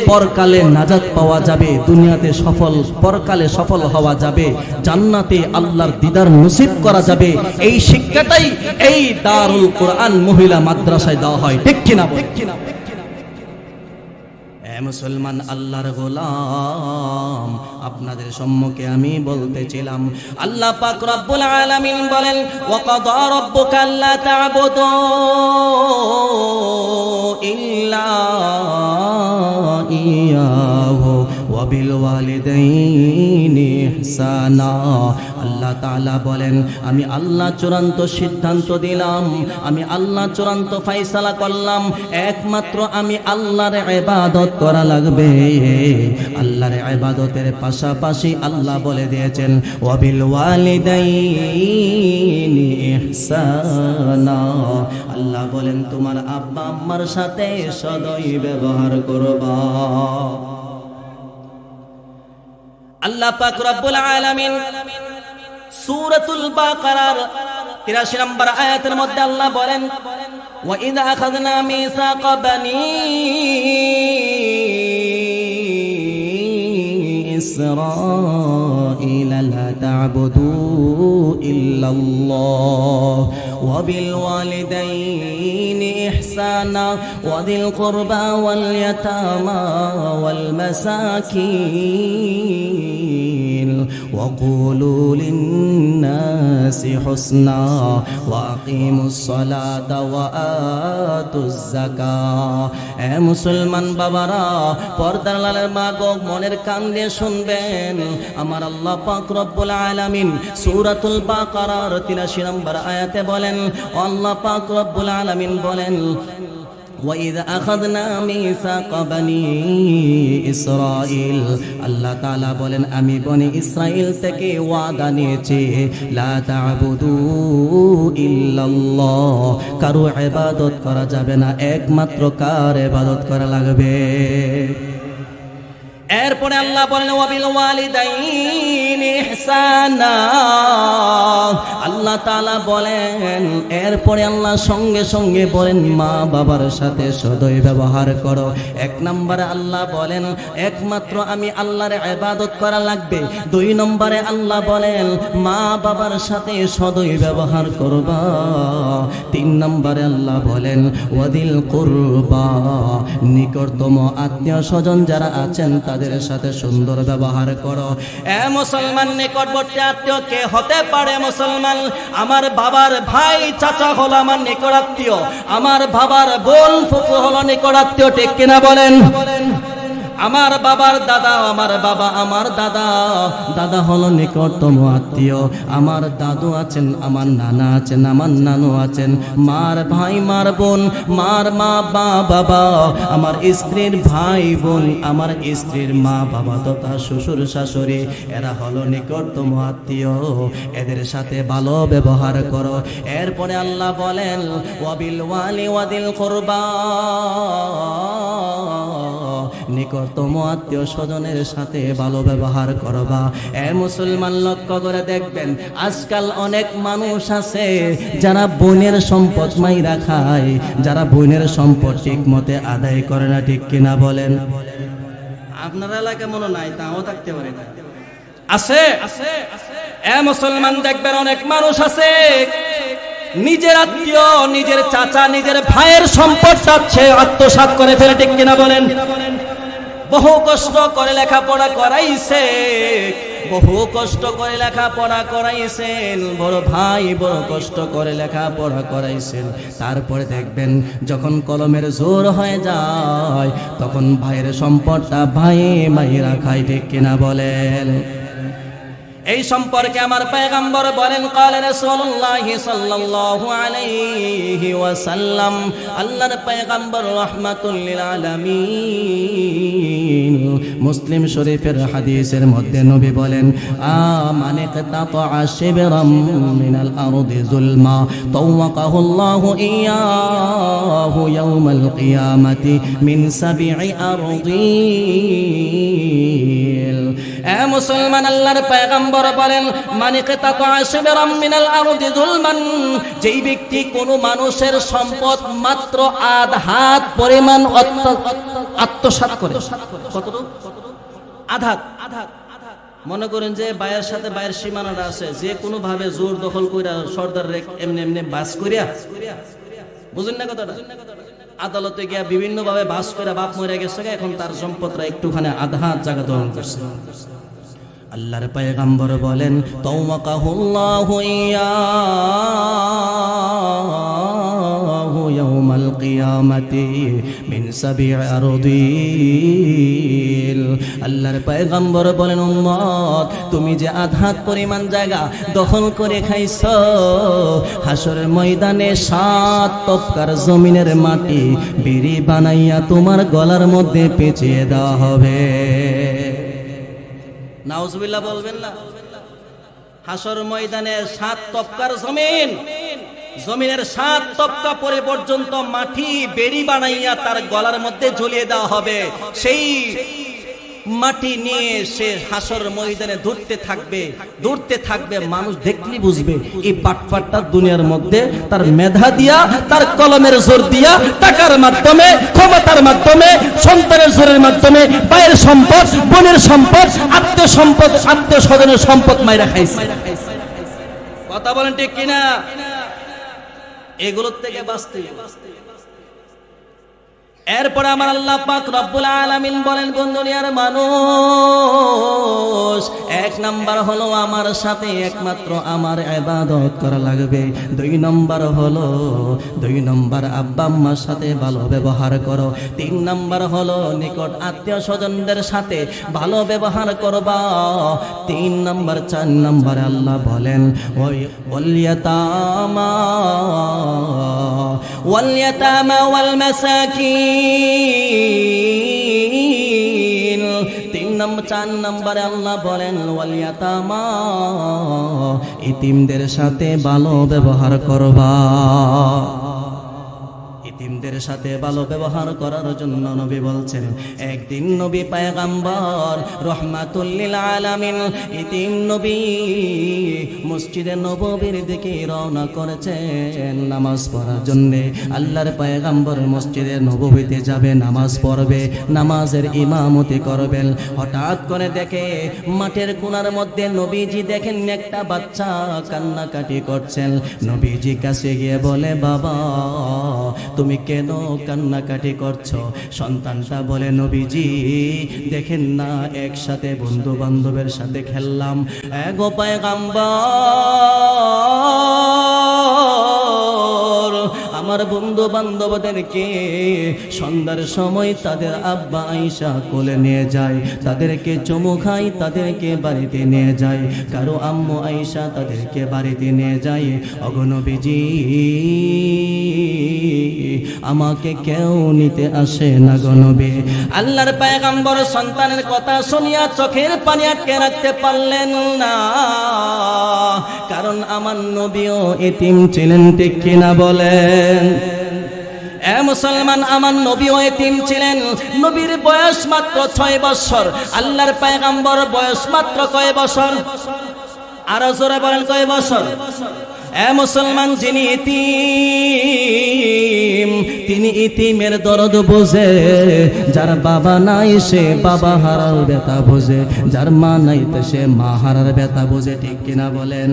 পরকালে নাজাত পাওয়া যাবে, দুনিয়াতে সফল, পরকালে সফল হওয়া যাবে, জান্নাতে আল্লাহর দিদার নসিব করা যাবে। এই শিক্ষাটাই এই দারুল কুরআন মহিলা মাদ্রাসায় দেওয়া হয়। ঠিক কিনা? মুসলমান আল্লাহর গোলাম, আপনাদের সম্মুখে আমি বলতেছিলাম, আল্লাহ পাক রব্বুল আলামিন বলেন, ওয়া কাদা রাব্বুকা আল্লা তা'বুদু ইল্লা ইয়াহু ওয়া বিল ওয়ালিদাইনি ইহসানা। আল্লাহ তাআলা বলেন, আমি আল্লাহ চূড়ান্ত সিদ্ধান্ত দিলাম, আমি আল্লাহ চূড়ান্ত ফয়সালা করলাম, একমাত্র আমি আল্লাহর ইবাদত করা লাগবে। আল্লাহর ইবাদতের পাশাপাশি আল্লাহ বলে দিয়েছেন, ওয়া বিল ওয়ালিদাইনি ইহসানা। আল্লাহ বলেন, তোমার আব্বা আম্মার সাথে সদয় ব্যবহার করবা। আল্লাহ পাক রব্বুল আলামিন সূরাতুল বাকারার 83 নম্বর আয়াতের মধ্যে আল্লাহ বলেন, ওয়া ইযা আখাযনা মিসাকা বানি ইসরাঈলা লা তা'বুদু ইল্লাল্লাহ ওয়া বিল ওয়ালিদাইনি ইহসানা ওয়া যিল কুরবা ওয়াল ইয়াতামা ওয়াল মাসাকিন ওয়া কুলু লিন-নাসি হুসনা ওয়া আকিমুস সালাতা ওয়া আতুজ যাকাত। এ মুসলমান বাবারা, পর্দার আড়ালের মা গো, মনের কান দিয়ে শুনবেন, আমার আল্লাহ পাক রব্বুল আলামিন সূরাতুল বাকারার 83 নম্বর আয়াতে বলেন, আল্লাহ পাক রব্বুল আলামিন বলেন, وَإِذْ أَخَذْنَا مِيثَاقَ بَنِي إِسْرَائِيلَ। আল্লাহ তাআলা বলেন, আমি বনি ইসরাইল থেকে ওয়াদা নিয়েছি, লা তা'বুদু ইল্লাল্লাহ, কারো ইবাদত করা যাবে না, একমাত্র কার ইবাদত করা লাগবে। এরপরে আল্লাহ বলেন, ওয়া বিল ওয়ালিদাইনি ইহসানা। আল্লাহ তাআলা বলেন, এরপরে আল্লাহ সঙ্গে সঙ্গে বলেন, মা বাবার সাথে সদয় ব্যবহার করো। এক নম্বরে আল্লাহ বলেন, একমাত্র আমি আল্লাহর ইবাদত করা লাগবে। 2 নম্বরে আল্লাহ বলেন, মা বাবার সাথে সদয় ব্যবহার করবা। 3 নম্বরে আল্লাহ বলেন, ওয়াদিল কুরবা, নিকটতম আত্মীয় স্বজন যারা আছেন তাদের সাথে সুন্দর ব্যবহার করো। এ মুসলমান, নিকটবর্তী আত্মীয় কে হতে পারে? মুসলমান, আমার বাবার ভাই চাচা হলো আমার নিকট আত্মীয়, আমার বাবার বোন ফুফু হলো নিকট আত্মীয়। ঠিক কিনা বলেন? আমার বাবার দাদা, আমার বাবা, আমার দাদা, দাদা হলো নিকটতম আত্মীয়। আমার দাদু আছেন, আমার নানা আছেন, আমার নানু আছেন, মার ভাই, মার বোন, মার মা বাবা, আমার স্ত্রীর ভাই বোন, আমার স্ত্রীর মা বাবা তথা শ্বশুর শাশুড়ি, এরা হলো নিকটতম আত্মীয়, এদের সাথে ভালো ব্যবহার করো। এরপরে আল্লাহ বলেন, ওয়াবিল ওয়ালি ওয়াদিল কুরবা, নিকটতম আত্মীয় স্বজনের সাথে ভালো ব্যবহার করবা। এ মুসলমান, লক্ষ্য করে দেখবেন, আজকাল অনেক মানুষ আছে যারা বোনের সম্পদ মাইরা খায়, যারা বোনের সম্পদ ঠিক মতে আদায় করে না। ঠিক কিনা বলেন? আপনার এলাকায় মনে নাই, তাও থাকতে পারে না, আছে। এ মুসলমান, দেখবেন অনেক মানুষ আছে নিজের আত্মীয়, নিজের চাচা, নিজের ভাইয়ের সম্পদ চাচ্ছে আত্মসাৎ করে ফেলে। ঠিক কিনা বলেন? বহু কষ্ট করে লেখাপড়া করাইছে, বহু কষ্ট করে লেখাপড়া করাইছেন, বড় ভাই বড় কষ্ট করে লেখাপড়া করাইছেন, তারপরে দেখবেন যখন কলমের জোর হয়ে যায় তখন ভাইয়ের সম্পদটা ভাই মাইরা খায়। ঠিক কিনা বলেন? এই সম্পর্কে আমার পয়গম্বর বলেন ক্বালা রাসূলুল্লাহ সাল্লাল্লাহু আলাইহি ওয়াসাল্লাম, আল্লাহর পয়গম্বর রাহমাতুল লিল আলামিন মুসলিম শরীফের হাদিসের মধ্যে নবী বলেন আমান ইকতাতা শিবরাম মিনাল আরদি যুলমা তাওয়াকাহু আল্লাহু ইয়াহু ইয়াউমাল কিয়ামাতি মিন সাবঈ আরদিল। এ মুসলমান, আল্লাহর পয়গম্বর বলেন মানিকাতা শিবরাম মিনাল আরদি যুলমান, যেই ব্যক্তি কোন মানুষের সম্পদ মাত্র আধ হাত পরিমাণ আত্মসাৎ করে, কতটুকু? আধাত। মনে করেন যে বাইয়ের সাথে বাইয়ের সীমানাটা আছে, যে কোনো ভাবে জোর দখল কইরা সর্দার এমনি এমনি বাস করিয়া, বুঝেন না কথাটা? আদালতে গিয়া বিভিন্ন ভাবে বাস করে বাপ মরে গেছে, এখন তার সম্পদটা একটুখানি আধাত জায়গা দখল করছে। আল্লাহর পয়গম্বর বলেন তাওয়াকাহুল্লাহু ইয়াহু ইয়াউমাল কিয়ামাতি মিন সাবঈ আরদিল। আল্লাহর পয়গম্বর বলেন উম্মত, তুমি যে আধাত পরিমাণ জায়গা দখল করে খাইছো, হাসরের ময়দানে 7 তপকার জমিনের মাটি বিড়ি বানাইয়া তোমার গলার মধ্যে পেঁচিয়ে দেওয়া হবে। নাউজুবিল্লাহ বলবেন না? হাসর ময়দানে 7 তপকার জমিনের 7 তপকা পরে পর্যন্ত মাটি বেড়ি বানাইয়া তার গলার মধ্যে ঝুলিয়ে দেওয়া হবে। সেই মাটি নিয়ে সে হাসর ময়দানে দৌড়তে থাকবে। মানুষ দেখলেই বুঝবে এই বাটপাটটা দুনিয়ার মধ্যে তার মেধা দিয়া, তার কলমের জোর দিয়া, টাকার মাধ্যমে, ক্ষমতার মাধ্যমে, সন্তানের জোরের মাধ্যমে ভাইয়ের সম্পদ, বোনের সম্পদ, আত্মীয় স্বজনের সম্পদ মাইরা খাইছে। কথা বলেন ঠিক কিনা? এগুলোর থেকে বাঁচতে। এরপরে আমার আল্লাহ পাক রব্বুল আলামিন বলেন, দুনিয়ার মানুষ, 1 নাম্বার হলো আমার সাথে একমাত্র আমার ইবাদত করা লাগবে। 2 নাম্বার আব্বা আম্মার সাথে ভালো ব্যবহার করো। 3 নাম্বার হলো নিকট আত্মীয় স্বজনদের সাথে ভালো ব্যবহার করবা। 3 নাম্বার 4 নাম্বারে আল্লাহ বলেন ওয়াল ইয়াতামা ওয়াল মাসাকিন। 4 নম্বরে আল্লাহ বলেন ওয়াল ইয়াতামা, ইতিমদের সাথে ভালো ব্যবহার করবা। ইতিমদের সাথে ভালো ব্যবহার করার জন্য নবী বলছেন, একদিন নবী পয়গম্বর রহমাতুল লিল আলামিন ইতিম নবী মসজিদে নববীর দিকে রওনা করেছেন নামাজ পড়ার জন্য। আল্লাহর পয়গম্বর মসজিদে নববীতে যাবে, নামাজ পড়বে, নামাজের ইমামতি করবেন। হঠাৎ করে দেখে মাঠের কোণার মধ্যে নবীজি দেখেন একটা বাচ্চা কান্নাকাটি করছেন। নবীজি কাছে গিয়ে বলে, বাবা তুমি কেন কান্নাকাটি করছো? সন্তানটা বলে, নবীজি দেখেন না একসাথে বন্ধু বান্ধবের সাথে খেললাম, গো পয়গম্বর আমার বন্ধু বান্ধবদেরকে সন্ধ্যার সময় তাদের আব্বা আয়েশা কোলে নিয়ে যায়, তাদেরকে চুমু খাই, তাদেরকে বাড়িতে নিয়ে যায়। কারো আম্মু আয়েশা তাদেরকে বাড়িতে নিয়ে যায়। ওগো নবীজি আমাকে কেউ নিতে আসে না গো নবী। আল্লাহর পয়গম্বর সন্তানের কথা শুনিয়া চোখের পানি আটকে রাখতে পারলেন না, কারণ আমার নবীও এতিম ছিলেন, ঠিক কিনা বলেন? এ মুসলমান, আমার নবীও এতিম ছিলেন। নবীর বয়স মাত্র 6 বছর, আল্লাহর পয়গম্বর বয়স মাত্র কয় বছর? আরো জোরে বলেন, কয় বছর? এ মুসলমান, যিনি ইতিম তিনি ইতিমের দরদ বোঝে। যার বাবা নাই সে বাবা হারার ব্যথা বোঝে, যার মা নাই সে মা হারার ব্যথা বোঝে, ঠিক কিনা বলেন?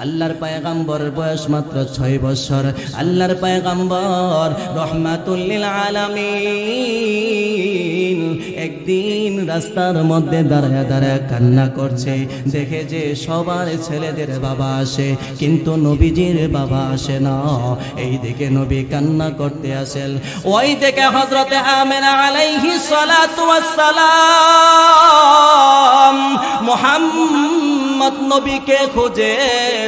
আল্লাহর পয়গম্বরের বয়স মাত্র 6 বছর। আল্লাহর পয়গম্বর রহমাতুল লিল আলামিন একদিন রাস্তার মধ্যে দাঁড়ায় দাঁড়ায় কান্না করছে। দেখে যে সবার ছেলেদের বাবা আসে, কিন্তু নবীজির বাবা আসে না। এই দিকে নবী কান্না করতে আসেন, ওই দিকে হযরতে আমিনা আলাইহিস সালাতু ওয়াস সালাম মুহাম্মদ নবীকে খুঁজে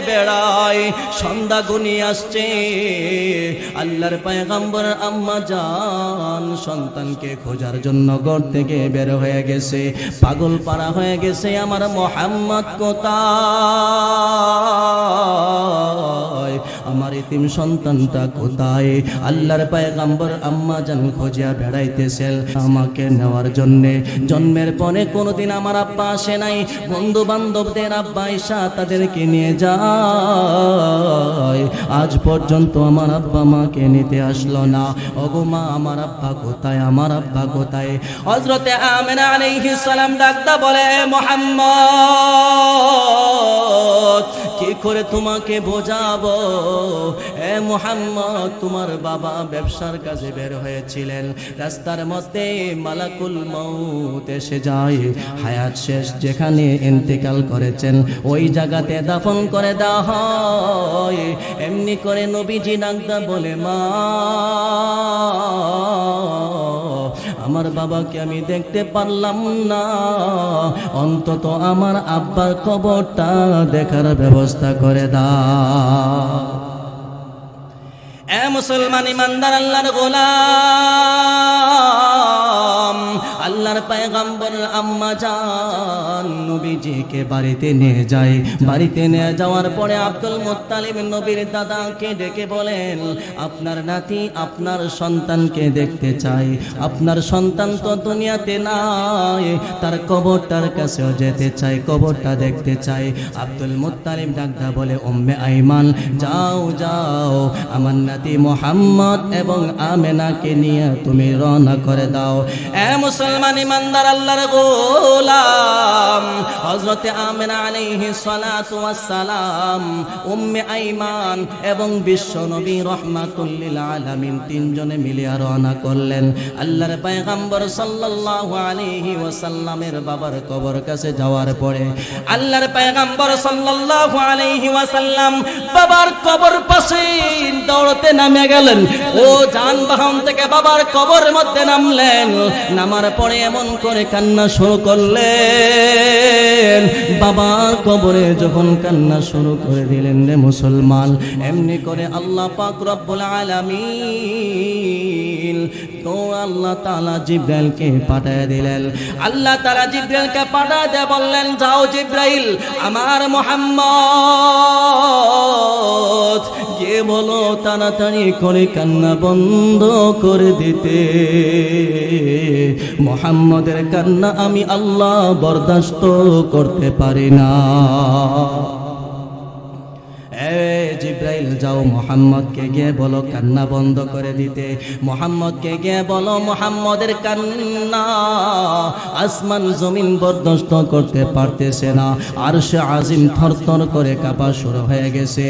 বেড়ায়। সন্ধ্যা ঘনিয়ে আসছে, আল্লাহর পয়গম্বর আম্মা জান সন্তানকে খোঁজার জন্য ঘর থেকে বের হয়ে গেছে। পাগল পাড়া হয়ে গেছে, আমার মুহাম্মদ কোথায়, আমার ইতিম সন্তানটা কোথায়? আল্লাহর পয়গম্বর আম্মা জান খোঁজা বেড়াইতেছেন আমাকে নেওয়ার জন্যে। জন্মের পরে কোনোদিন আমার আব্বা আসে নাই, বন্ধু বান্ধবদের আব্বা আয়েশা তাদেরকে নিয়ে যায়। আজ পর্যন্ত আমার আব্বা মাকে নিতে আসলো না। ওগো মা, আমার আব্বা কোথায়, আমার আব্বা কোথায়? হযরতে আমিনা আলাইহিস সালাম ডাকতা বলে, মুহাম্মদ কি করে তোমাকে বোঝাবো? এ মুহাম্মদ, তোমার বাবা ব্যবসার কাজে বের হয়েছিলেন, রাস্তার মধ্যে মালাকুল মউত এসে যায়। হায়াত শেষ, যেখানে ইন্তেকাল করেছেন ওই জায়গাতে দাফন করে দেওয়া হয়। এমনি করে নবীজি ডাকতা বলে, মা আমার বাবাকে আমি দেখতে পারলাম না, অন্তত আমার আব্বার কবরটা দেখার ব্যবস্থা করে দাও। এ মুসলমান ইমানদার আল্লাহর গোলাম, আল্লাহর পয়গম্বর আম্মা জান নবীজিকে বাড়িতে নিয়ে যায়। বাড়িতে নিয়ে যাওয়ার পরে আব্দুল মুত্তালিব নবীর দাদাকে ডেকে বলেন, আপনার নাতি আপনার সন্তানকে দেখতে চাই। আপনার সন্তান তো দুনিয়াতে নাই, তার কবরটার কাছেও যেতে চাই, কবরটা দেখতে চাই। আব্দুল মুত্তালিব ডাকদা বলে, উম্মে আইমান যাও যাও, আমার নাতি মুহাম্মদ এবং আমেনাকে নিয়ে তুমি রওনা করে দাও। এ মুসলমান ইমানদার আল্লাহর গোলাম, হযরতে আমিনা আলাইহিস সালাতু ওয়াস সালাম, উম্মে আইমান এবং বিশ্ব নবী রাহমাতুল লিল আলামিন তিনজনে মিলে রওনা করলেন। আল্লাহর পয়গম্বর সাল্লাল্লাহু আলাইহি ওয়াসাল্লামের বাবার কবর কাছে যাওয়ার পরে আল্লাহর পয়গম্বর সাল্লাল্লাহু আলাইহি ওয়াসাল্লাম বাবার কবর পাশে দৌড়তে নামে গেলেন। ও যানবাহন থেকে বাবার কবরের মধ্যে নামলেন। নামার পরে এমন করে কান্না শুরু করলেন, বাবার কবরে যখন কান্না শুরু করে দিলেন রে মুসলমান, এমনি করে আল্লাহ পাক রব্বুল আলামিন তো আল্লাহ তাআলা জিবরাইলকে পাঠিয়ে দিলেন। আল্লাহ তাআলা জিবরাইলকে পাঠিয়ে দিয়ে বললেন, যাও জিবরাইল, আমার মুহাম্মদ কে বলো তাড়াতাড়ি করে কান্না বন্ধ করে দিতে। মুহাম্মদের কান্না আমি আল্লাহ বরদাস্ত করতে পারি না। জিব্রাইল যাও, মুহাম্মদকে গিয়ে বলো কান্না বন্ধ করে দিতে। মুহাম্মদকে গিয়ে বলো মুহাম্মদের কান্না আসমান জমিন বরদাস্ত করতে পারতেছে না। আরশে আজিম থরথর করে কাঁপা শুরু হয়ে গেছে।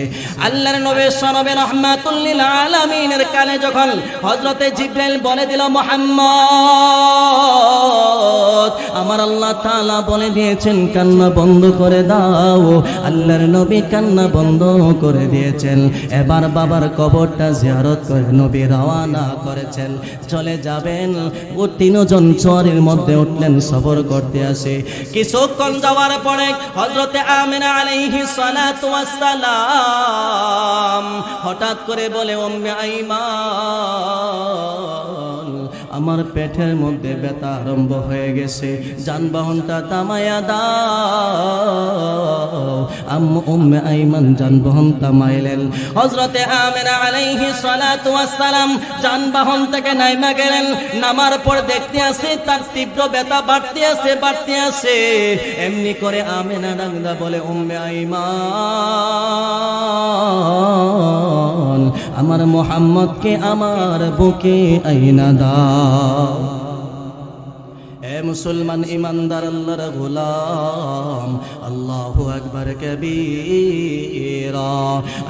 আল্লাহর নবী সনবে রাহমাতুল লিল আলামিনের কানে যখন হযরতে জিব্রাইল বলে দিল, মুহাম্মদ আমার আল্লাহ তাআলা বলে দিয়েছেন কান্না বন্ধ করে দাও, আল্লাহর নবী কান্না বন্ধ করে দিয়েছেন। এবার বাবার কবরটা জিয়ারত করে নবী রওনা করেছেন, চলে যাবেন। ও তিনজন চরের মধ্যে উঠলেন, সফর করতে আসে। কিছুক্ষণ যাওয়ার পরে হযরতে আমিনা আলাইহিস সালাতু ওয়াস সালাম হঠাৎ করে বলে, উম্মে আইমান আমার পেটের মধ্যে ব্যথা আরম্ভ হয়ে গেছে, যানবাহনটা থামায়া দাও। উম্মে আইমান যানবাহন থামাইলেন। হযরতে আমিনা আলাইহিস সালাতু ওয়াস সালাম যানবাহন থেকে নাইমা গেলেন। নামার পর দেখতে আসে তার তীব্র ব্যথা বাড়তে আছে বাড়তে আছে। এমনি করে আমিনা ডাকদা বলে, উম্মে আইমান আমার মুহাম্মদকে আমার বুকে আইনা দাও। এ মুসলমান ইমানদার আল্লাহর গোলাম, আল্লাহু আকবার কবীরা।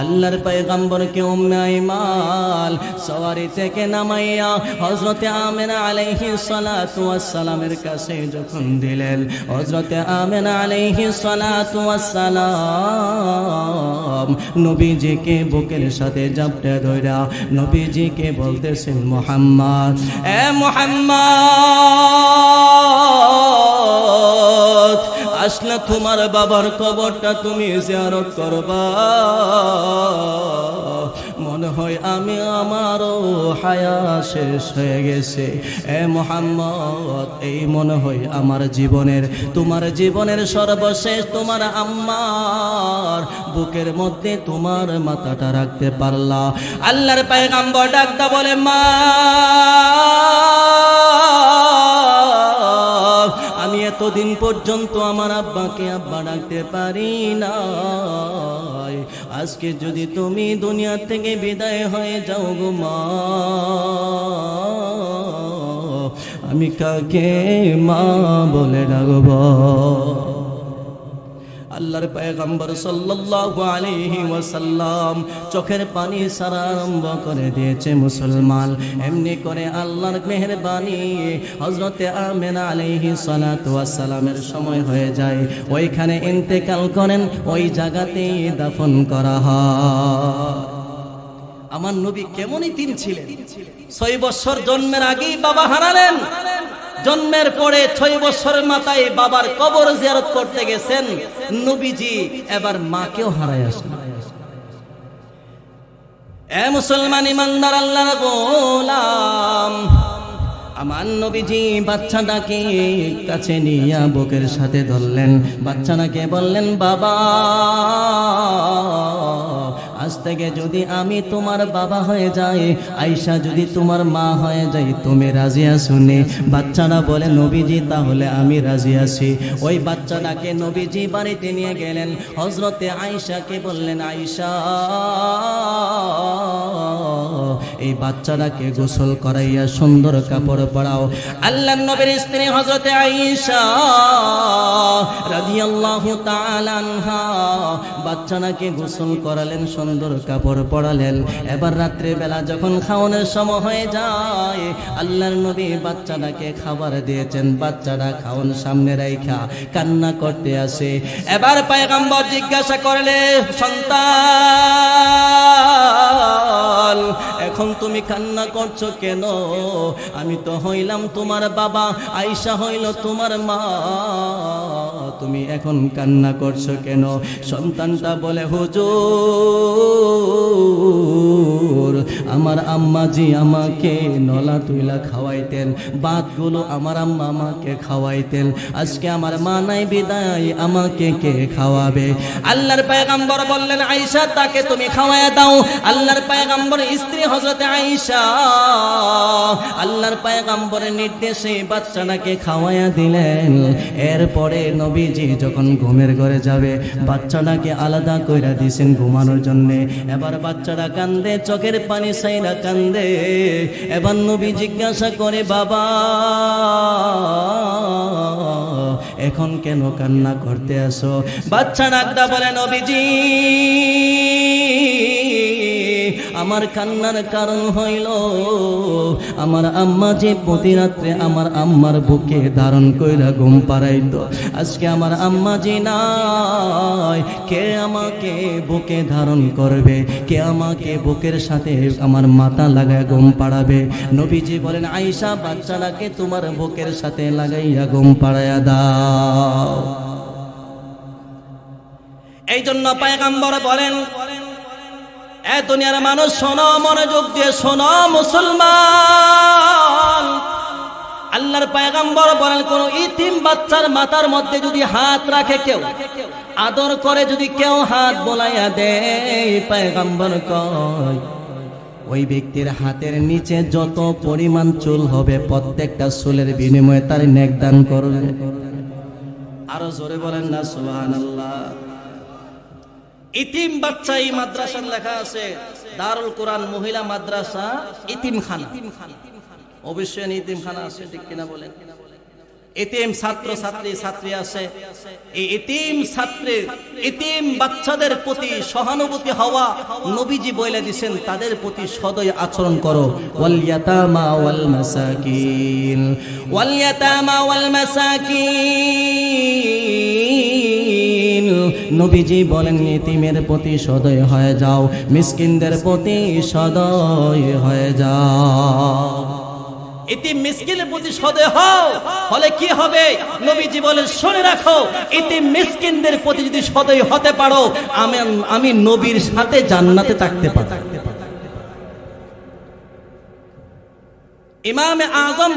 আল্লাহর পয়গম্বরকে উম্মে আইমান সওয়ারি থেকে নামাইয়া হযরতে আমিনা আলাইহিস সালাতু ওয়াস সালামের কাছে যখন দিলেন, হযরতে আমিনা আলাইহিস সালাতু ওয়াস সালাম নবীজিকে বুকের সাথে জাপটে ধইরা নবীজিকে বলতেছেন, মুহাম্মদ, এ মুহাম্মদ, আসলে তোমার বাবার কবরটা তুমি জিয়ারত করবা। মনে হয় আমারও হায়া শেষ হয়ে গেছে। এ মুহাম্মদ, এই মনে হয় আমার জীবনের, তোমার জীবনের সর্বশেষ তোমার আম্মার বুকের মধ্যে তোমার মাথাটা রাখতে পারলা। আল্লাহর পয়গম্বর ডাকতে বলে, মা, আমি এতদিন পর্যন্ত আমার আব্বাকে আব্বা ডাকতে পারি না, আজকে যদি তুমি দুনিয়া থেকে বিদায় হয়ে যাও গো মা, আমি কাকে মা বলে ডাকব? আল্লাহর পয়গম্বর সাল্লাল্লাহু আলাইহি ওয়াসাল্লাম চোখের পানি সারা আরম্ভ করে দিয়েছে মুসলমান। এমনি করে আল্লাহর মেহেরবানি হযরতে আমিনা আলাইহিস সালাতু ওয়াস সালামের সময় হয়ে যায়, ওইখানে ইন্তেকাল করেন, ওই জায়গাতেই দাফন করা হয়। আমার নবী কেমনই দিন ছিলেন, 6 বছর জন্মের আগেই বাবা হারালেন, জন্মের পরে 6 বছরের মাথায় বাবার কবর জিয়ারত করতে গেছেন নবীজি, এবার মাকেও হারায় আসলেন। এ মুসলমান ইমানদার আল্লাহর গোলাম, আমার নবীজি বাচ্চাটাকে কাছে নিয়ে বুকের সাথে ধরলেন, বাচ্চাটাকে বললেন, বাবা, আজ থেকে যদি আমি তোমার বাবা হয়ে যাই, আয়েশা যদি তোমার মা হয়ে যাই, তুমি রাজি আছো নে? বাচ্চাটা বলে, নবীজি তাহলে আমি রাজি আছি। ওই বাচ্চাটাকে নবীজি বাড়িতে নিয়ে গেলেন, হযরতে আয়েশাকে বললেন, আয়েশা, এই বাচ্চাটাকে গোসল করাইয়া সুন্দর কাপড় পরাও। আল্লাহর নবীর স্ত্রী হযরতে আয়েশা রাদিয়াল্লাহু তাআলা আনহা বাচ্চাটাকে গোসল করালেন, সুন্দর কাপড় পরালেন। এবার রাত্রে বেলা যখন খাওয়ানোর সময় হয়ে যায়, আল্লাহর নবী বাচ্চাটাকে খাবার দিয়েছেন, বাচ্চাটা খাওয়ান সামনে রাইখা কান্না করতে আসে। এবার পয়গম্বর জিজ্ঞাসা করলে, সন্তান, এখন তুমি কান্না করছো কেন? আমি তো হইলাম তোমার বাবা, আয়েশা হইল তোমার মা, তুমি এখন কান্না করছো কেন? সন্তানটা বলে, হুজুর, আমার আম্মাজি আমাকে নলা তুইলা খাওয়াইতেন, ভাতগুলো আমার আম্মা আমাকে খাওয়াইতেন, আজকে আমার মা নাই, বিদায় আমাকে কে খাওয়াবে? আল্লাহর পয়গম্বর বললেন, আয়েশা, তাকে তুমি খাওয়ায়া দাও। আল্লাহর পয়গম্বর স্ত্রী হযরতে আয়েশা আল্লাহর পয়গম্বরের নির্দেশে বাচ্চাটাকে খাওয়ায়া দিলেন। এরপরে নবীজি যখন ঘুমের ঘরে যাবে, বাচ্চাটাকে আলাদা কইরা দিয়েছেন ঘুমানোর জন্যে। এবার বাচ্চাটা কান্দে, চোখের পানি সাইরা কান্দে। এবার নবী জিজ্ঞাসা করে, বাবা, এখন কেন কান্না করতে আসো? বাচ্চা ডাকটা বলে, নবীজি, আমার কান্নার কারণ হইল আমার আম্মা যে প্রতি রাত্রে আমার আম্মার বুকে ধারণ কইরা ঘুম পাড়াইতো, আজকে আমার আম্মা যে নাই, কে আমাকে বুকে ধারণ করবে? কে আমাকে বুকের সাথে আমার মাথা লাগায় ঘুম পাড়াবে? নবীজি বলেন, আয়েশা, বাচ্চাটাকে তোমার বুকের সাথে লাগাইয়া ঘুম পাড়াইয়া দাও। এই জন্য পয়গম্বর বলেন, এ দুনিয়ার মানুষ শোনো, মনোযোগ দিয়ে শোনো মুসলমান, আল্লাহর পয়গম্বর বলেন, কোন ইতিম বাচ্চার মাথার মধ্যে যদি হাত রাখে কেউ, আদর করে যদি কেউ হাত বোলাইয়া দেয়, পয়গম্বর কয় ওই ব্যক্তির হাতের নিচে যত পরিমাণ চুল হবে, প্রত্যেকটা চুলের বিনিময়ে তার নেক দান করবে। আরো জোরে বলেন না সুবহানাল্লাহ। ইতিম বাচ্চা, এই মাদ্রাসার লেখা আছে দারুল কোরআন মহিলা মাদ্রাসা ইতিমখানা, অবশ্যই ইতিমখানা আছে, ঠিক কিনা বলেন? এতিম ছাত্র ছাত্রী আছে, এই এতিম ছাত্রের এতিম বাচ্চাদের প্রতি সহানুভূতি হওয়া নবীজি বলে দিয়েছেন, তাদের প্রতি সদয় আচরণ করো। ওয়াল ইয়াতামা ওয়াল মাসাকিন, ওয়াল ইয়াতামা ওয়াল মাসাকিন, নবীজি বলেন এতিমের প্রতি সদয় হয়ে যাও, মিসকিনদের প্রতি সদয় হয়ে যাও। এতিম মিসকিনের প্রতি সদয় হও, হলে কি হবে? নবীজি বলেন শুনে রাখো, এতিম মিসকিনদের প্রতি যদি সদয় হতে পারো, আমি নবীর সাথে জান্নাতে থাকতে পারবো। ইমামে আযম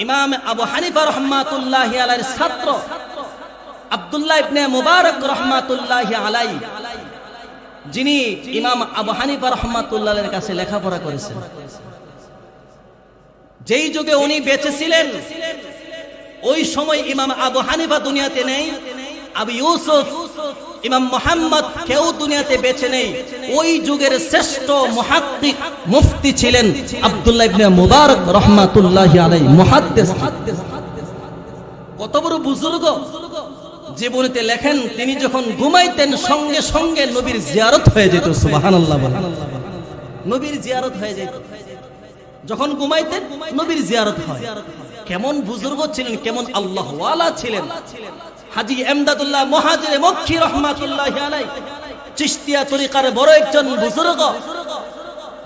ইমাম আবু হানিফা রাহমাতুল্লাহি আলাইহির ছাত্র আব্দুল্লাহ ইবনে মুবারক রাহমাতুল্লাহি আলাইহি, যিনি ইমাম আবু হানিফা রাহমাতুল্লাহির কাছে লেখাপড়া করেছেন, যেই যুগে উনি বেঁচে ছিলেন ওই সময় ইমাম আবু হানিফা দুনিয়াতে নেই, আবু ইউসুফ, ইমাম মুহাম্মদ কেউ দুনিয়াতে বেঁচে নেই। ওই যুগের শ্রেষ্ঠ মুহাদ্দিস মুফতি ছিলেন আব্দুল্লাহ ইবনে মুবারক রাহমাতুল্লাহি আলাইহি, মুহাদ্দিস। কত বড় বুজুর্গ! জীবনীতে লেখেন তিনি যখন ঘুমাইতেন সঙ্গে সঙ্গে নবীর জিয়ারত হয়ে যেত। সুবহানাল্লাহ বলেন, নবীর জিয়ারত হয়ে যেত। যখন ঘুমাইতেন নবীর জিয়ারত হয়। কেমন বুজুর্গ ছিলেন, কেমন আল্লাহ ওয়ালা ছিলেন। হাজী এমদাদুল্লাহ মুহাজিরে মক্কি রাহমাতুল্লাহি আলাইহি, চিশতিয়া তরিকার বড় একজন বুজুর্গ।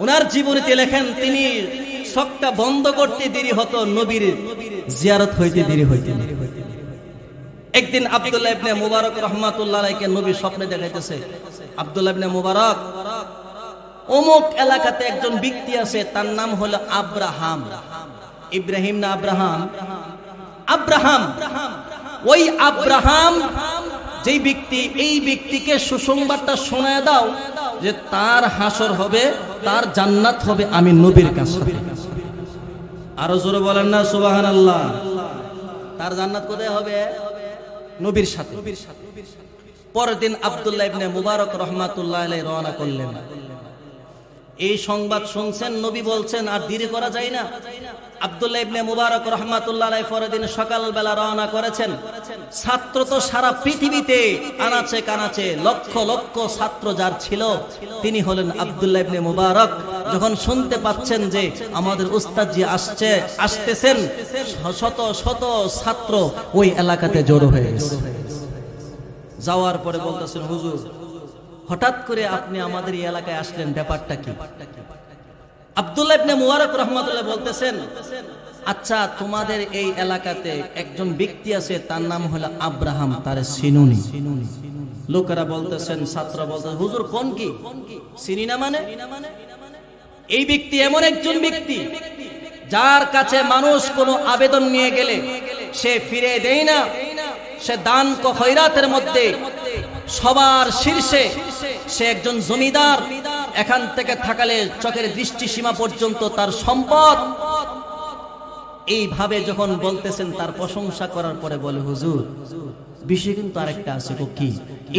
ওনার জীবনীতে লেখেন তিনি চোখটা বন্ধ করতে দেরি হতো, নবীর জিয়ারত হইতে দেরি হইতে। একদিন আব্দুল্লাহ ইবনে মুবারক রাহমাতুল্লাহি আলাইহিকে নবী স্বপ্নে দেখাইতেছে, আব্দুল্লাহ ইবনে মুবারক, অমুক এলাকাতে একজন ব্যক্তি আছে, তার নাম হলো আব্রাহাম। ইব্রাহিম না আব্রাহাম? আব্রাহাম। ওই আব্রাহাম যেই ব্যক্তি, এই ব্যক্তিকে সুসংবাদটা শোনায় দাও যে তার হাসর হবে, তার জান্নাত হবে আমি নবীর কাছে। আরো জোরে বলেন না সুবহানাল্লাহ। তার জান্নাত কোথায় হবে? নবীর সাথে। পরের দিন আব্দুল্লাহ ইবনে মুবারক রাহমাতুল্লাহি আলাইহি রওনা করলেন। এই সংবাদ শুনছেন, নবী বলছেন আর দেরি করা যায় না। আব্দুল্লাহ ইবনে মুবারক রাহমাতুল্লাহি আলাইহি পরের দিন সকালবেলা রওনা করেছেন। ছাত্র তো সারা পৃথিবীতে আনাচে কানাচে লক্ষ লক্ষ ছাত্র যার ছিল, তিনি হলেন আব্দুল্লাহ ইবনে মুবারক। যখন শুনতে পাচ্ছেন যে আমাদের উস্তাদ জি আসতেছেন, শত শত ছাত্র ওই এলাকাতে জড়ো হয়ে গেছে। যাওয়ার পরে বলতেছেন, হুজুর হঠাৎ করে আপনি আমাদের এই এলাকায় আসলেন, ব্যাপারটা কি? আব্দুল্লাহ ইবনে মুবারক রাহমাতুল্লাহ বলতেছেন, আচ্ছা তোমাদের এই এলাকাতে একজন ব্যক্তি আছে, তার নাম হলো আব্রাহাম, তারে চিনুনি? লোকেরা বলতেছেন, ছাত্র বলতেছেন, হুজুর কোন কি চিনি না? মানে এই ব্যক্তি এমন একজন ব্যক্তি যার কাছে মানুষ কোনো আবেদন নিয়ে গেলে সে ফিরে দেয় না, সে দান খয়রাতের মধ্যে সবার শীর্ষে, সে একজন জমিদার। এখান থেকে থাকালে চোখের দৃষ্টি সীমা পর্যন্ত তার সম্পদ। এইভাবে যখন বলতেছেন, তার প্রশংসা করার পরে বলে, হুজুর বিষয় কিন্তু আরেকটা আছে। কি?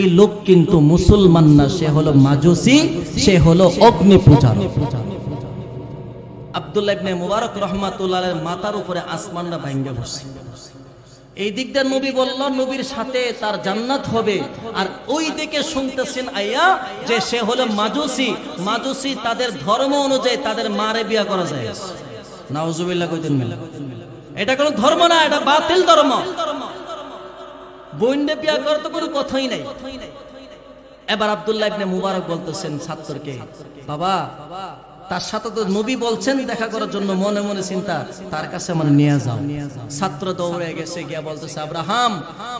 এই লোক কিন্তু মুসলমান না, সে হলো মাজুসি, সে হলো অগ্নি পূজারক। আব্দুল্লাহ ইবনে মুবারক রাহমাতুল্লাহি আলাইহির মাথার উপরে আসমানটা ভাঙে বসে। এই দিকটা নবী বলল নবীর সাথে তার জান্নাত হবে, আর ওই দিকে শুনতেছেন আইয়া যে সে হলো মাজুসি। মাজুসি তাদের ধর্ম অনুযায়ী তাদের মারে বিয়া করা যায়। নাউজুবিল্লাহ কইতেন না, এটা কোনো ধর্ম না, এটা বাতিল ধর্ম। বইন্ডে বিয়া করার তো কোনো কথাই নাই। এবার আব্দুল্লাহ ইবনে মুবারক বলতেছেন ছাত্রকে, বাবা তার সাথে তো নবী বলছেন দেখা করার জন্য, মনে মনে চিন্তা তার কাছে আমার নিয়ে যাও। ছাত্র দৌড়ে গেছে, গিয়া বলতেছে, আব্রাহাম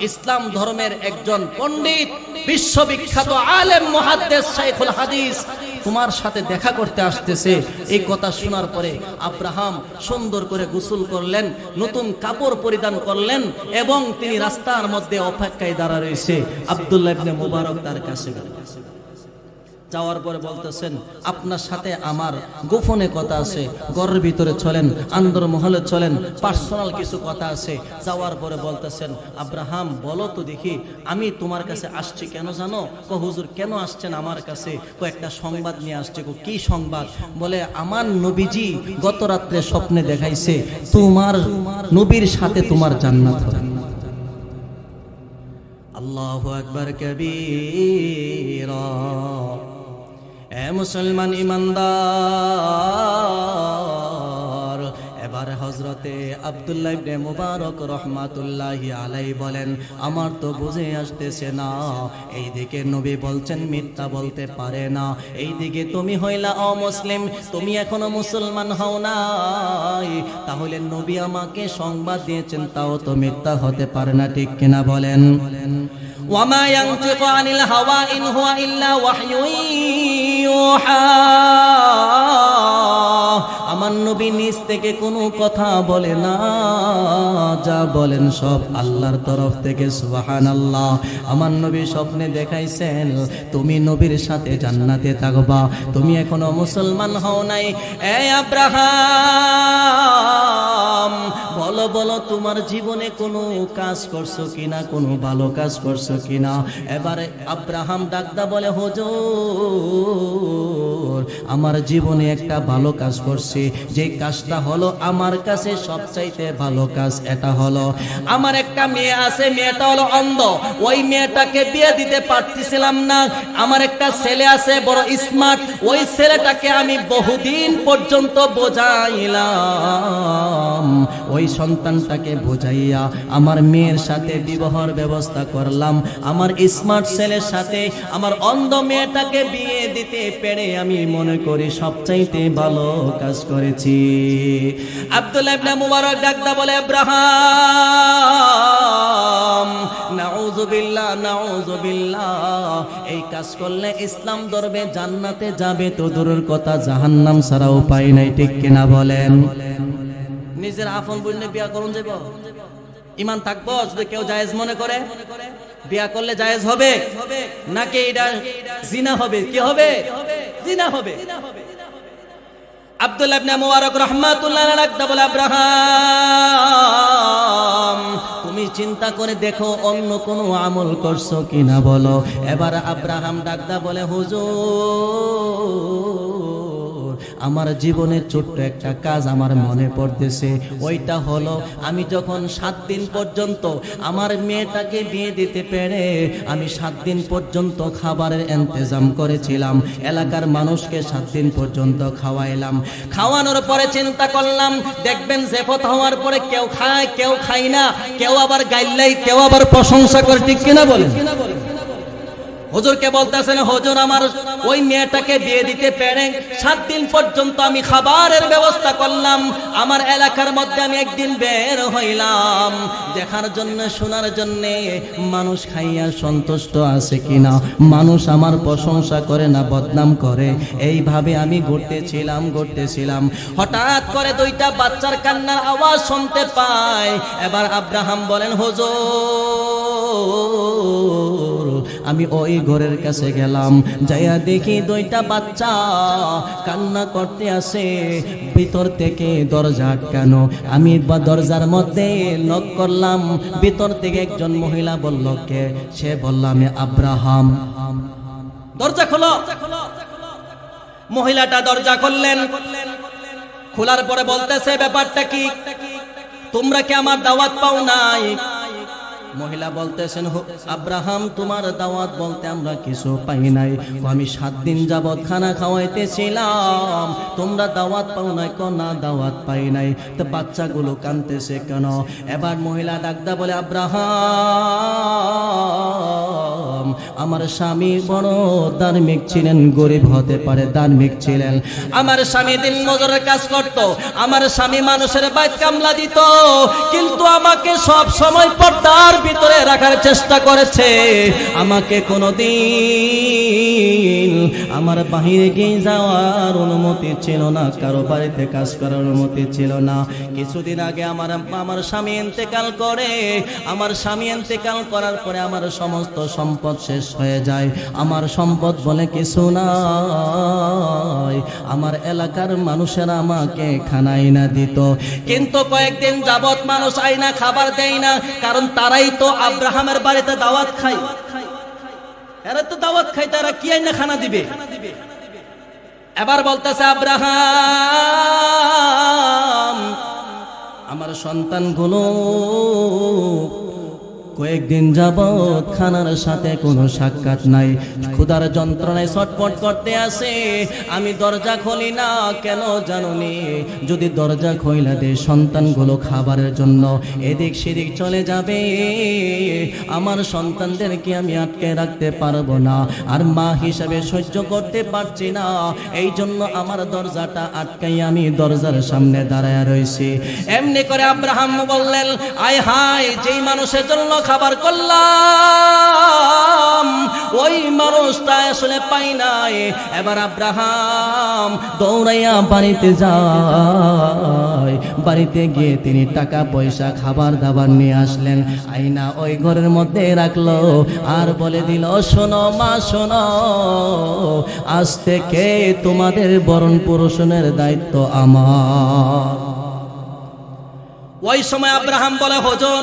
ইসলাম ধর্মের একজন পণ্ডিত, বিশ্ববিখ্যাত আলেম মুহাদ্দিস শাইখুল হাদিস তোমার সাথে দেখা করতে আসতেছে। এই কথা শোনার পরে আব্রাহাম সুন্দর করে গোসল করলেন, নতুন কাপড় পরিধান করলেন এবং তিনি রাস্তার মধ্যে অপেক্ষায় দাঁড়া রয়েছে। আব্দুল্লাহ ইবনে মুবারক তার কাছে গেলেন। যাওয়ার পরে বলতেছেন আপনার সাথে আমার গোপনে কথা আছে, ঘরের ভিতরে চলেন, আন্দর মহলে চলেন, পার্সোনাল কিছু কথা আছে। যাওয়ার পরে বলতেছেন আব্রাহাম বলো তো দেখি, আমি তোমার কাছে আসছি কেন জানো? হুজুর কেন আসছেন আমার কাছে? একটা সংবাদ নিয়ে আসছে। কি সংবাদ? বলে আমার নবীজি গত রাত্রে স্বপ্নে দেখাইছে তোমার নবীর সাথে তোমার জান্নাত হবে। আল্লাহু আকবার কবীরা। এ মুসলমান ইমানদার, এবার হযরতে আব্দুল্লাহ ইবনে মুবারক রাহমাতুল্লাহি আলাইহি বলেন আমার তো বুঝে আসতেছে না, এইদিকে নবী বলছেন মিথ্যা বলতে পারে না, এইদিকে তুমি হইলা অমুসলিম, তুমি এখনো মুসলমান হও নাই, তাহলে নবী আমাকে সংবাদ দিয়েছেন তাও তো মিথ্যা হতে পারে না, ঠিক কিনা বলেন? ওয়ামা ইয়ানতিকু আনিল হাওয়া ইন হুয়া ইল্লা ওয়াহয়ুন ইউহা। আমার নবী নিজ থেকে কোনো কথা বলে না, যা বলেন সব আল্লাহর তরফ থেকে। সুবহানাল্লাহ। আমার নবী স্বপ্নে দেখাইছেন তুমি নবীর সাথে জান্নাতে থাকবা, তুমি এখনো মুসলমান হও নাই। এই আব্রাহাম বলো বলো তোমার জীবনে কোনো কাজ করছো কিনা, কোনো ভালো কাজ করছো কিনা? এবারে আব্রাহাম ডাকদা বলে হুজুর আমার জীবনে একটা ভালো কাজ করছি, যে কাজটা হলো আমার কাছে সবচাইতে ভালো কাজ। এটা হলো আমার একটা মেয়ে আছে, মেয়েটা হলো অন্ধ, ওই মেয়েটাকে বিয়ে দিতে পারতেছিলাম না। আমার একটা ছেলে আছে বড় স্মার্ট, ওই ছেলেটাকে আমি বহুদিন পর্যন্ত বোঝাইলাম, ওই সন্তানটাকে বোঝাইয়া আমার মেয়ের সাথে বিবাহের ব্যবস্থা করলাম। আমার স্মার্ট ছেলের সাথে আমার অন্ধ মেয়েটাকে বিয়ে দিতে পেরে আমি মনে করি সবচাইতে ভালো কাজ করেছি। আব্দুল্লাহ ইবনে মুবারক ডাকদা বলে আব্রাহাম নাউযুবিল্লাহ নাউযুবিল্লাহ, এই কাজ করলে ইসলাম ধর্মে জান্নাতে যাবে তো দূরের কথা জাহান্নাম ছাড়া উপায় নাই, ঠিক কিনা বলেন? নিজের আপন বোনে বিয়া করুন যাব, ঈমান থাকবো যদি কেউ জায়েজ মনে করে? বিয়া করলে জায়েজ হবে নাকি এটা জিনা হবে? কি হবে? জিনা হবে। আব্দুল্লাহ ইবনে মুবারক রাহমাতুল্লাহ আলাইহি বলে আব্রাহাম তুমি চিন্তা করে দেখো অন্য কোনো আমল করছো কিনা বলো। এবার আব্রাহাম ডাকদা বলে হুজুর আমার জীবনে ছোট্ট একটা কাজ আমার মনে পড়তেছে, ওইটা হলো আমি যখন 7 দিন পর্যন্ত আমার মেয়েটাকে বিয়ে দিতে পেরে আমি 7 দিন পর্যন্ত খাবারের ইন্তজাম করেছিলাম, এলাকার মানুষকে 7 দিন পর্যন্ত খাওয়াইলাম। খাওয়ানোর পরে চিন্তা করলাম দেখবেন জেফত হওয়ার পরে কেউ খায় কেউ খায় না, কেউ আবার গাইলাই কেউ আবার প্রশংসা করে, ঠিক কিনা বলেন? হুজুরকে বলতেছেন হুজুর আমার ওই মেয়েটাকে বিয়ে দিতে পেরে 7 দিন পর্যন্ত আমি খাবারের ব্যবস্থা করলাম। আমার এলাকার মধ্যে আমি একদিন বের হইলাম দেখার জন্য শোনার জন্য মানুষ খাইয়া সন্তুষ্ট আছে কিনা, মানুষ আমার প্রশংসা করে না বদনাম করে, এইভাবে আমি ঘুরতেছিলাম। হঠাৎ করে 2টা বাচ্চার কান্নার আওয়াজ শুনতে পাই। এবার আব্রাহাম বলেন হুজুর আমি ওই ঘরের কাছে গেলাম, যাইয়া দেখি 2টা বাচ্চা কান্না করতে আসে, ভিতর থেকে দরজা আটকানো। আমি দরজার মধ্যে নক করলাম, ভিতর থেকে একজন মহিলা বলল কে? সে বলল আমি আব্রাহাম। দরজা খোলো। মহিলাটা দরজা খুললেন, খোলার পরে বলতেছে ব্যাপারটা কি, তোমরা কি আমার দাওয়াত পাও নাই? মহিলা বলতেছেন আব্রাহাম তোমার দাওয়াত বলতে আমরা কিছু পাই নাই, আমি 7 দিন যাবত খানা খাওয়াইতেছিলাম, তোমরা দাওয়াত পাও নাই? না দাওয়াত পাই নাই। তো বাচ্চাগুলো কাঁদতেছে কেন? এবার মহিলা ডাকদা বলে আব্রাহাম আমার স্বামী বড় ধার্মিক ছিলেন, গরিব হতে পারে ধার্মিক ছিলেন, আমার স্বামী দিন মজুরের কাজ করত, আমার স্বামী মানুষের বাইত কামলা দিত, কিন্তু আমাকে সব সময় পর্দার ভিতরে রাখার চেষ্টা করেছে, আমাকে কোনোদিন আমার বাহিরে গিয়ে যাওয়ার অনুমতি ছিল না, কারো বাড়িতে কাজ করার অনুমতি ছিল না। কিছুদিন আগে আমার স্বামী ইন্তেকাল করে। আমার স্বামী ইন্তেকাল করার পরে আমার সমস্ত সম্পদ শেষ হয়ে যায়। আমার সম্পদ বলে কিছু নাই। আমার এলাকার মানুষেরা আমাকে খানা আইনা দিত, কিন্তু কয়েকদিন যাবত মানুষ আইনা খাবার দেয় না, কারণ তারাই তো আব্রাহামের বাড়িতে দাওয়াত খায়। এরা তো দাওয়াত খায়, তারা কি আইনা খানা দিবে? এবার বলতেছে আব্রাহাম, আমার সন্তানগুলো কয়েকদিন যাবত খানার সাথে কোনো সাক্ষাৎ নাই, ক্ষুধার যন্ত্রণায় ছটফট করতে আসে। আমি দরজা খুলি না, কেন জানুনি? যদি দরজা খুইলা দে সন্তানগুলো খাবারের জন্য এদিক সেদিক চলে যাবে। আমার সন্তানদেরকে আমি আটকে রাখতে পারবো না, আর মা হিসাবে সহ্য করতে পারছি না। এই জন্য আমার দরজাটা আটকাই আমি দরজার সামনে দাঁড়ায় রয়েছি। এমনি করে আব্রাহাম বললেন, আয় হায়, যেই মানুষের জন্য খাবার করলাম ওই মানুষটা আসলে পাই নাই। এবার আব্রাহাম দৌড়াইয়া বাড়িতে যায়। বাড়িতে গিয়ে তিনি টাকা পয়সা খাবার দাবার নিয়ে আসলেন, আইনা ওই ঘরের মধ্যে রাখলো, আর বলে দিল, শোনো মা শোনো, আজ থেকে তোমাদের বরণ পোষণের দায়িত্ব আমার। ওই সময় আব্রাহাম বলে, হুজুর,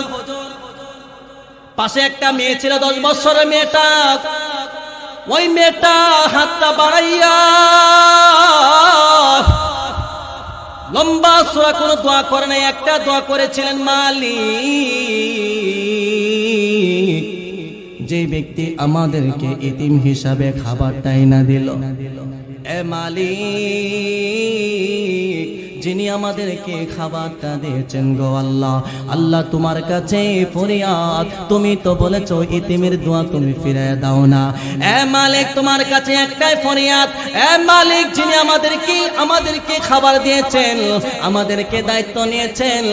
পাশে একটা মেয়ে ছিল 10 বছরের মেয়েটা, ওই মেয়েটা হাতটা বাড়াইয়া লম্বা সূরা কোনো দোয়া করে নাই, একটা দোয়া করেছিলেন, মালিক, যে ব্যক্তি আমাদেরকে এতিম হিসাবে খাবারটাই না দিল, এ মালিক, যিনি আমাদেরকে খাবারটা দিয়েছেন গো আল্লাহ, আল্লাহ তোমার কাছে ফরিয়াদ, তুমি তো বলেছো ইতিমের দোয়া তুমি ফিরিয়ে দাও না। এ মালিক, তোমার কাছে একটাই ফরিয়াদ, এ মালিক, যিনি আমাদেরকে খাবার দিয়েছেন, আমাদেরকে দায়িত্ব নিয়েছেন,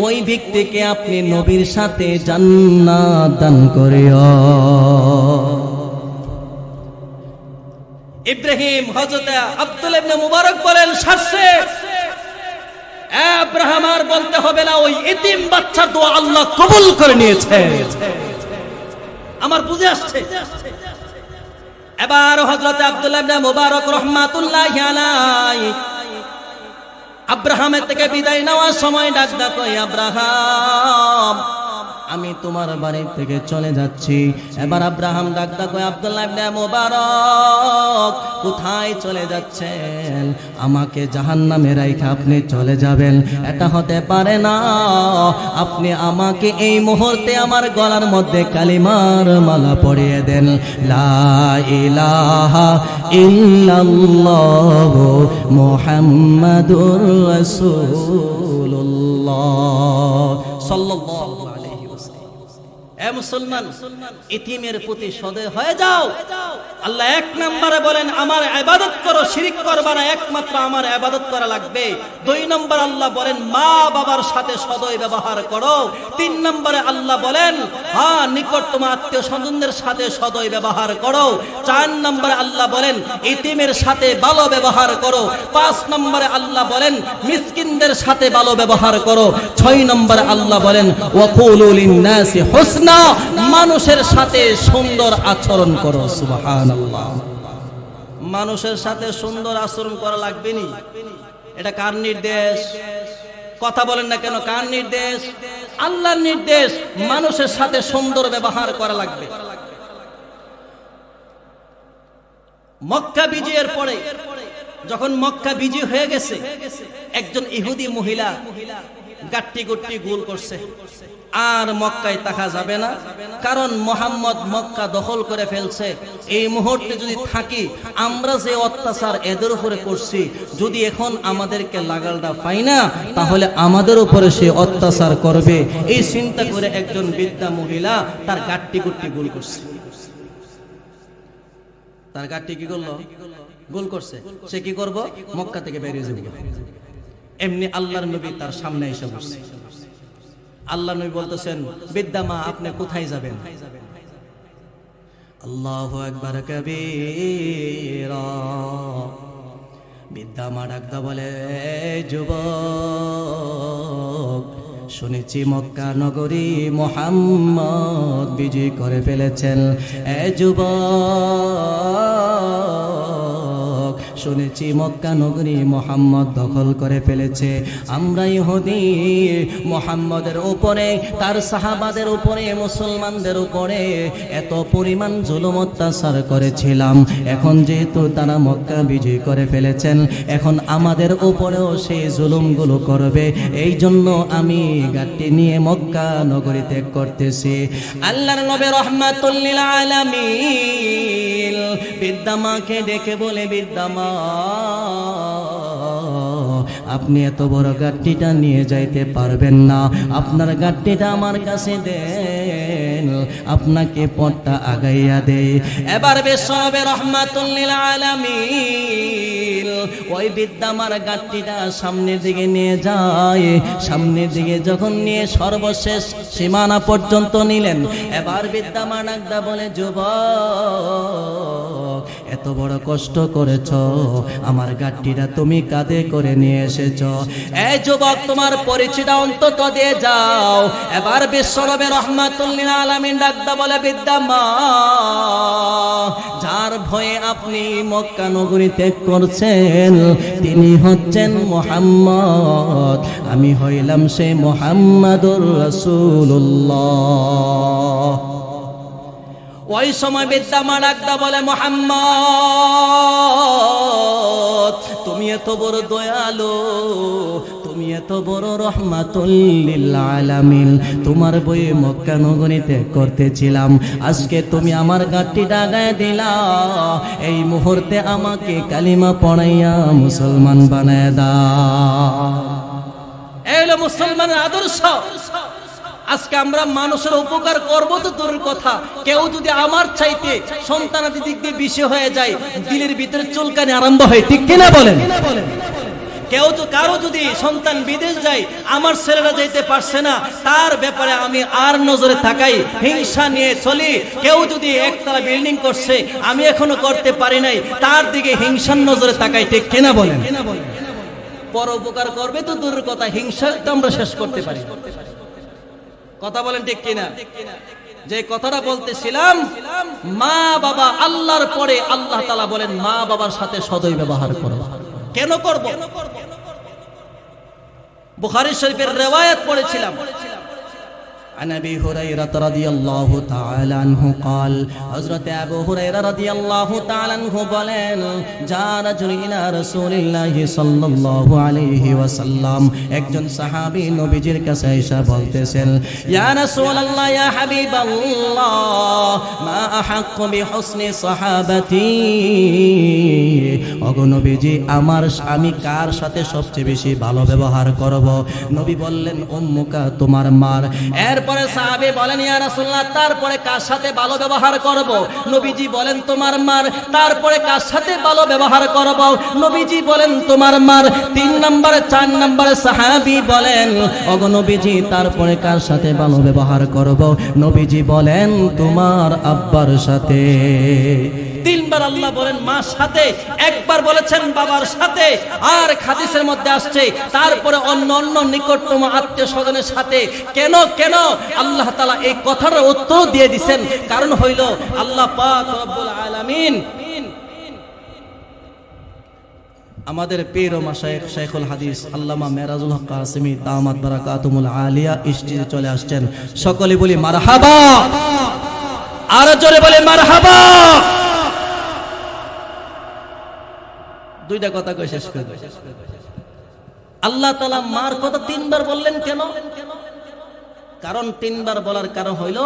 ওই ব্যক্তিকে আপনি নবীর সাথে জান্নাত দান করিও। ইব্রাহিম হযরত আব্দুল্লাহ ইবনে মুবারক বলেন, সারছে আব্রাহাম আর বলতে হবে না, ওই এতিম বাচ্চার দোয়া আল্লাহ কবুল করে নিয়েছে। আমার বুঝে আসছে। এবার হযরত আব্দুল্লাহ ইবনে মুবারক রাহমাতুল্লাহি আলাইহি আব্রাহামের থেকে বিদায় নেওয়ার সময় ডাক কই, আব্রাহাম, আমি তোমার বাড়ি থেকে চলে যাচ্ছি। এবার আব্রাহাম ডাক কই, আব্দুল্লাহ ইবনে মুবারক, কোথায় চলে যাচ্ছেন? আমাকে জাহান্নামে রাইখা আপনি চলে যাবেন? এটা হতে পারে না। আপনি আমাকে এই মুহূর্তে আমার গলার মধ্যে কালিমার মালা পরিয়ে দেন, লা ইলাহা ইল্লাল্লাহু মুহাম্মাদুর রাসূলুল্লাহ সাল্লাল্লাহু আলাইহি ওয়াসাল্লাম। এ মুসলমান, ইতিমের প্রতি সদয় হয়ে যাও। আল্লাহ 1 নম্বরে বলেন, আমার ইবাদত করো, শিরক করবা না, একমাত্র আমার ইবাদত করা লাগবে। 2 নম্বরে আল্লাহ বলেন, মা বাবার সাথে সদয় ব্যবহার করো। 3 নম্বরে আল্লাহ বলেন, হ্যাঁ, নিকটতম আত্মীয় স্বজনদের সাথে সদয় ব্যবহার করো। 4 নম্বরে আল্লাহ বলেন, ইতিমের সাথে ভালো ব্যবহার করো। 5 নম্বরে আল্লাহ বলেন, মিসকিনদের সাথে ভালো ব্যবহার করো। 6 নম্বরে আল্লাহ বলেন, ওয়াকুলু লিন-নাসি হুসনা, মানুষের সাথে সুন্দর আচরণ করো। সুবহানাল্লাহ। মানুষের সাথে সুন্দর আচরণ করা লাগবে নি? এটা কার নির্দেশ? কথা বলেন না কেন? কার নির্দেশ? আল্লাহর নির্দেশ। মানুষের সাথে সুন্দর ব্যবহার করা লাগবে। মক্কা বিজয়ের পরে, যখন মক্কা বিজয় হয়ে গেছে, একজন ইহুদি মহিলা গাট্টি গুট্টি গোল করছে, আর মক্কায় থাকা যাবে না, কারণ মুহাম্মদ মক্কা দখল করে ফেলছে। এই মুহূর্তে যদি থাকি, আমরা যে অত্যাচার এদের উপরে করছি, যদি এখন আমাদেরকে লাগালটা পাই না, তাহলে আমাদের উপরে সে অত্যাচার করবে। এই চিন্তা করে একজন বৃদ্ধা মহিলা তার গাট্টি গুট্টি গোল করছে। তার গাট্টি কি করলো? গোল করছে। সে কি করব? মক্কা থেকে বেরিয়ে যাবে। এমনি আল্লাহর নবী তার সামনে এসে বসছে। আল্লাহ নবী বলতেছেন, বৃদ্ধা মা, আপনি কোথায় যাবেন? আল্লাহু আকবার কবীরা। বৃদ্ধা মা ডাকদা বলে, যুবক, শুনেছি মক্কা নগরী মুহাম্মদ বিজয় করে ফেলেছেন। এ যুবক, শুনেছি মক্কা নগরী মুহাম্মদ দখল করে ফেলেছে। আমরা ইহুদি মুহাম্মদের উপরে, তার সাহাবাদের উপরে, মুসলমানদের উপরে এত পরিমাণ জুলুম অত্যাচার করেছিলাম। এখন যেহেতু তারা মক্কা বিজয় করে ফেলেছেন, এখন আমাদের উপরেও সেই জুলুমগুলো করবে। এই জন্য আমি গাড়ি নিয়ে মক্কা নগরী ত্যাগ করতেছি। আল্লাহর নবী রাহমাতুল লিল আলামিন বৃদ্ধা মাকে ডেকে বলে, বৃদ্ধা মা, আপনি এত বড় গাড়িটা নিয়ে যাইতে পারবেন না, আপনার গাড়িটা আমার কাছে দেন, আপনাকে পথটা আগাইয়া দেই। এবার বিশ্বনবী রাহমাতুল লিল আলামিন ওই বৃদ্ধা মার গাড়িটা সামনের দিকে নিয়ে যায়। সামনের দিকে যখন নিয়ে সর্বশেষ সীমানা পর্যন্ত নিলেন, এবার বৃদ্ধা মা ডাকদা বলে, যুবক, এত বড় কষ্ট করেছ, আমার গাড়িটা তুমি কাঁধে করে নিয়ে এসেছ। এই যুবক, তোমার পরিচয়টা অন্তত দিয়ে যাও। এবার বিশ্বনবী রাহমাতুল লিল আলামিন ডাকদা বলে, বৃদ্ধা মা, যার ভয়ে আপনি মক্কা নগরী ত্যাগ করছেন তিনি হচ্ছেন মুহাম্মদ, আমি হইলাম সেই মুহাম্মাদুর রাসূলুল্লাহ। ওই সময় বৃদ্ধা মা ডাকদা বলে, মুহাম্মদ, তুমি এত বড় দয়ালু, তুমি এত বড় রহমাতুল লিল আলামিন, তোমার বয়ে মক্কা নগরীতে করতেছিলাম, আজকে তুমি আমার গাড়িটা গায়ে দিলা, এই মুহূর্তে আমাকে কালিমা পড়াইয়া মুসলমান বানায় দাও। এই হলো মুসলমানের আদর্শ। আজকে আমরা মানুষের উপকার করব তো দূরের কথা, কেউ যদি আমার চাইতে সন্তানাদি দিক দিয়ে বেশি হয়ে যায়, দিলের ভিতরে চুলকানি আরম্ভ হয়, ঠিক কিনা বলেন? কেউ তো কারো যদি সন্তান বিদেশ যায়, আমার ছেলেরা যাইতে পারছে না, তার ব্যাপারে আমি আর নজরে তাকাই, হিংসা নিয়ে চলি। কেউ যদি একতলা বিল্ডিং করছে, আমি এখনো করতে পারি নাই, তার দিকে হিংসার নজরে তাকাই, ঠিক কিনা বলেন? পর উপকার করবে তো দূরের কথা, হিংসা তো আমরা শেষ করতে পারি। কথা বলেন ঠিক কিনা? যে কথাটা বলতেছিলাম, মা বাবা আল্লাহর পরে আল্লাহ তাআলা বলেন মা বাবার সাথে সদয় ব্যবহার করো। কেন করব? বুখারী শরীফের riwayat পড়েছিলাম, عن أبي هريرة رضي الله تعالى عنه قال, حضرت أبو هريرة رضي الله تعالى عنه বলেন, جاء رجل إلى رسول الله صلى الله عليه وسلم, একজন সাহাবী নবীজির কাছে এসে বলতেছেন, ইয়া রাসূলুল্লাহ, ইয়া হাবিবাল্লাহ, মা আহাক্কু বিহুসনি সাহাবাতি, ওগো নবীজি, আমি কার সাথে সবচেয়ে বেশি ভালো ব্যবহার করব? নবী বললেন, উম্মুকা, তোমার মার। এরপরে সাহাবী বলেন, ইয়া রাসূলুল্লাহ, তারপরে কার সাথে ভালো ব্যবহার করব? নবীজি বলেন, তোমার মার। তারপরে কার সাথে ভালো ব্যবহার করব? নবীজি বলেন, তোমার মার। 3 নম্বরে 4 নম্বরে সাহাবী বলেন, ওগো নবীজি, তারপরে কার সাথে ভালো ব্যবহার করব? নবীজি বলেন, তোমার আব্বার সাথে। 3 বার আল্লাহ বলেন মার সাথে, একবার বলেছেন বাবার সাথে, আর হাদিসের মধ্যে আসছে তারপরে অন্য নিকটতম আত্মীয় স্বজনের সাথে। কেন কেন আল্লাহ তাআলা এই কথার উত্তর দিয়ে দিবেন? কারণ হইল আল্লাহ পাক রব্বুল আলামিন আমাদের পীর ও মাশায়েখ শাইখুল হাদিস আল্লামা মেরাজুল হক কাসেমী দামাত বারাকাতুমুল আলিয়া স্টেজে চলে আসছেন। সকলে বলি মারহাবা, আর জোরে বলি মারহাবা। দুইটা কথা কই শেষ করে দেব। আল্লাহ তাআলা মার কথা 3 বার বললেন কেন? কারণ 3 বার বলার কারণ হইল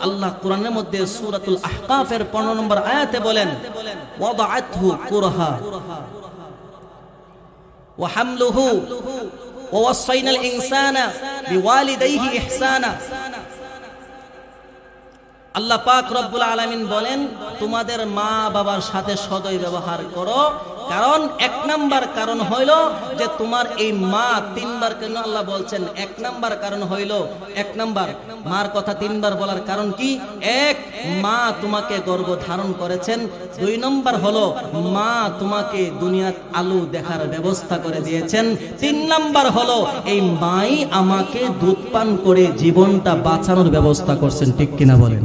আল্লাহ কোরআনের মধ্যে সূরাতুল আহকাফের 15 নম্বর আয়াতে বলেন, ওয়াদাআতহু কুরহা ওয়া হামলুহু ওয়া ওয়াসাইনাল ইনসানা বিওয়ালিদাইহি ইহসানা। আল্লাহ পাক রব্বুল আলামিন বলেন, তোমাদের মা বাবার সাথে সদয় ব্যবহার করো, কারণ এক নাম্বার কারণ হইল যে তোমার এই মা তিনবার, কেন আল্লাহ বলছেন এক নাম্বার কারণ হইল, এক নাম্বার মার কথা তিনবার বলার কারণ কি? এক, মা তোমাকে গর্ভ ধারণ করেছেন। দুই নম্বর হলো মা তোমাকে দুনিয়ার আলো দেখার ব্যবস্থা করে দিয়েছেন। তিন নাম্বার হলো এই মাই আমাকে দুধ পান করে জীবনটা বাঁচানোর ব্যবস্থা করছেন। ঠিক কিনা বলেন?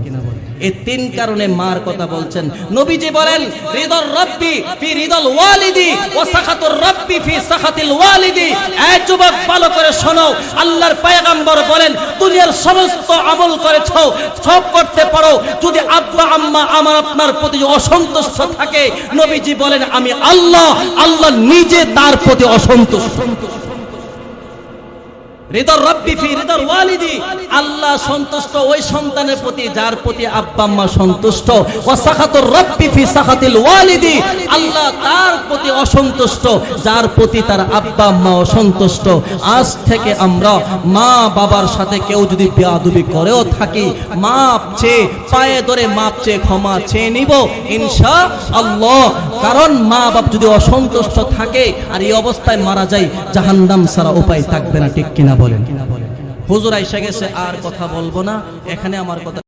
এই তিন কারণে মার কথা বলছেন। নবীজি বলেন রিদর রব্বি ফি রিদল ওয়ালিদি ওয়া সাখাতুর রব্বি ফি সাখাতিল ওয়ালিদি। এই যুবক ভালো করে শোনো, আল্লাহর পয়গম্বর বলেন দুনিয়ার সমস্ত আমল করেছো, সব করতে পারো, যদি আব্বা আম্মা আমার আপনার প্রতি অসন্তুষ্ট থাকে, নবীজি বলেন আমি আল্লাহ নিজে তার প্রতি অসন্তুষ্ট। রিদর রব্বি ফি রিদর ওয়ালিদি, আল্লাহ সন্তুষ্ট ওই সন্তানের প্রতি যার প্রতি আব্বা আম্মা সন্তুষ্ট। ওয়া সাখাতুর রব্বি ফি সাখাতিল ওয়ালিদি, আল্লাহ তার প্রতি অসন্তুষ্ট যার প্রতি তার আব্বা আম্মা অসন্তুষ্ট। আজ থেকে আমরা মা বাবার সাথে কেউ যদি বেয়াদবি করেও থাকি, মাপ চেয়ে পায়ে ধরে মাপ চেয়ে ক্ষমা চেয়ে নিব ইনশাআল্লাহ। কারণ মা বাপ যদি অসন্তুষ্ট থাকে আর এই অবস্থায় মারা যায়, জাহান্নাম ছাড়া উপায় থাকবে না। ঠিক কিনা বলেন? হুজুর আইসা গেছে, আর কথা বলবো না, এখানে আমার কথা।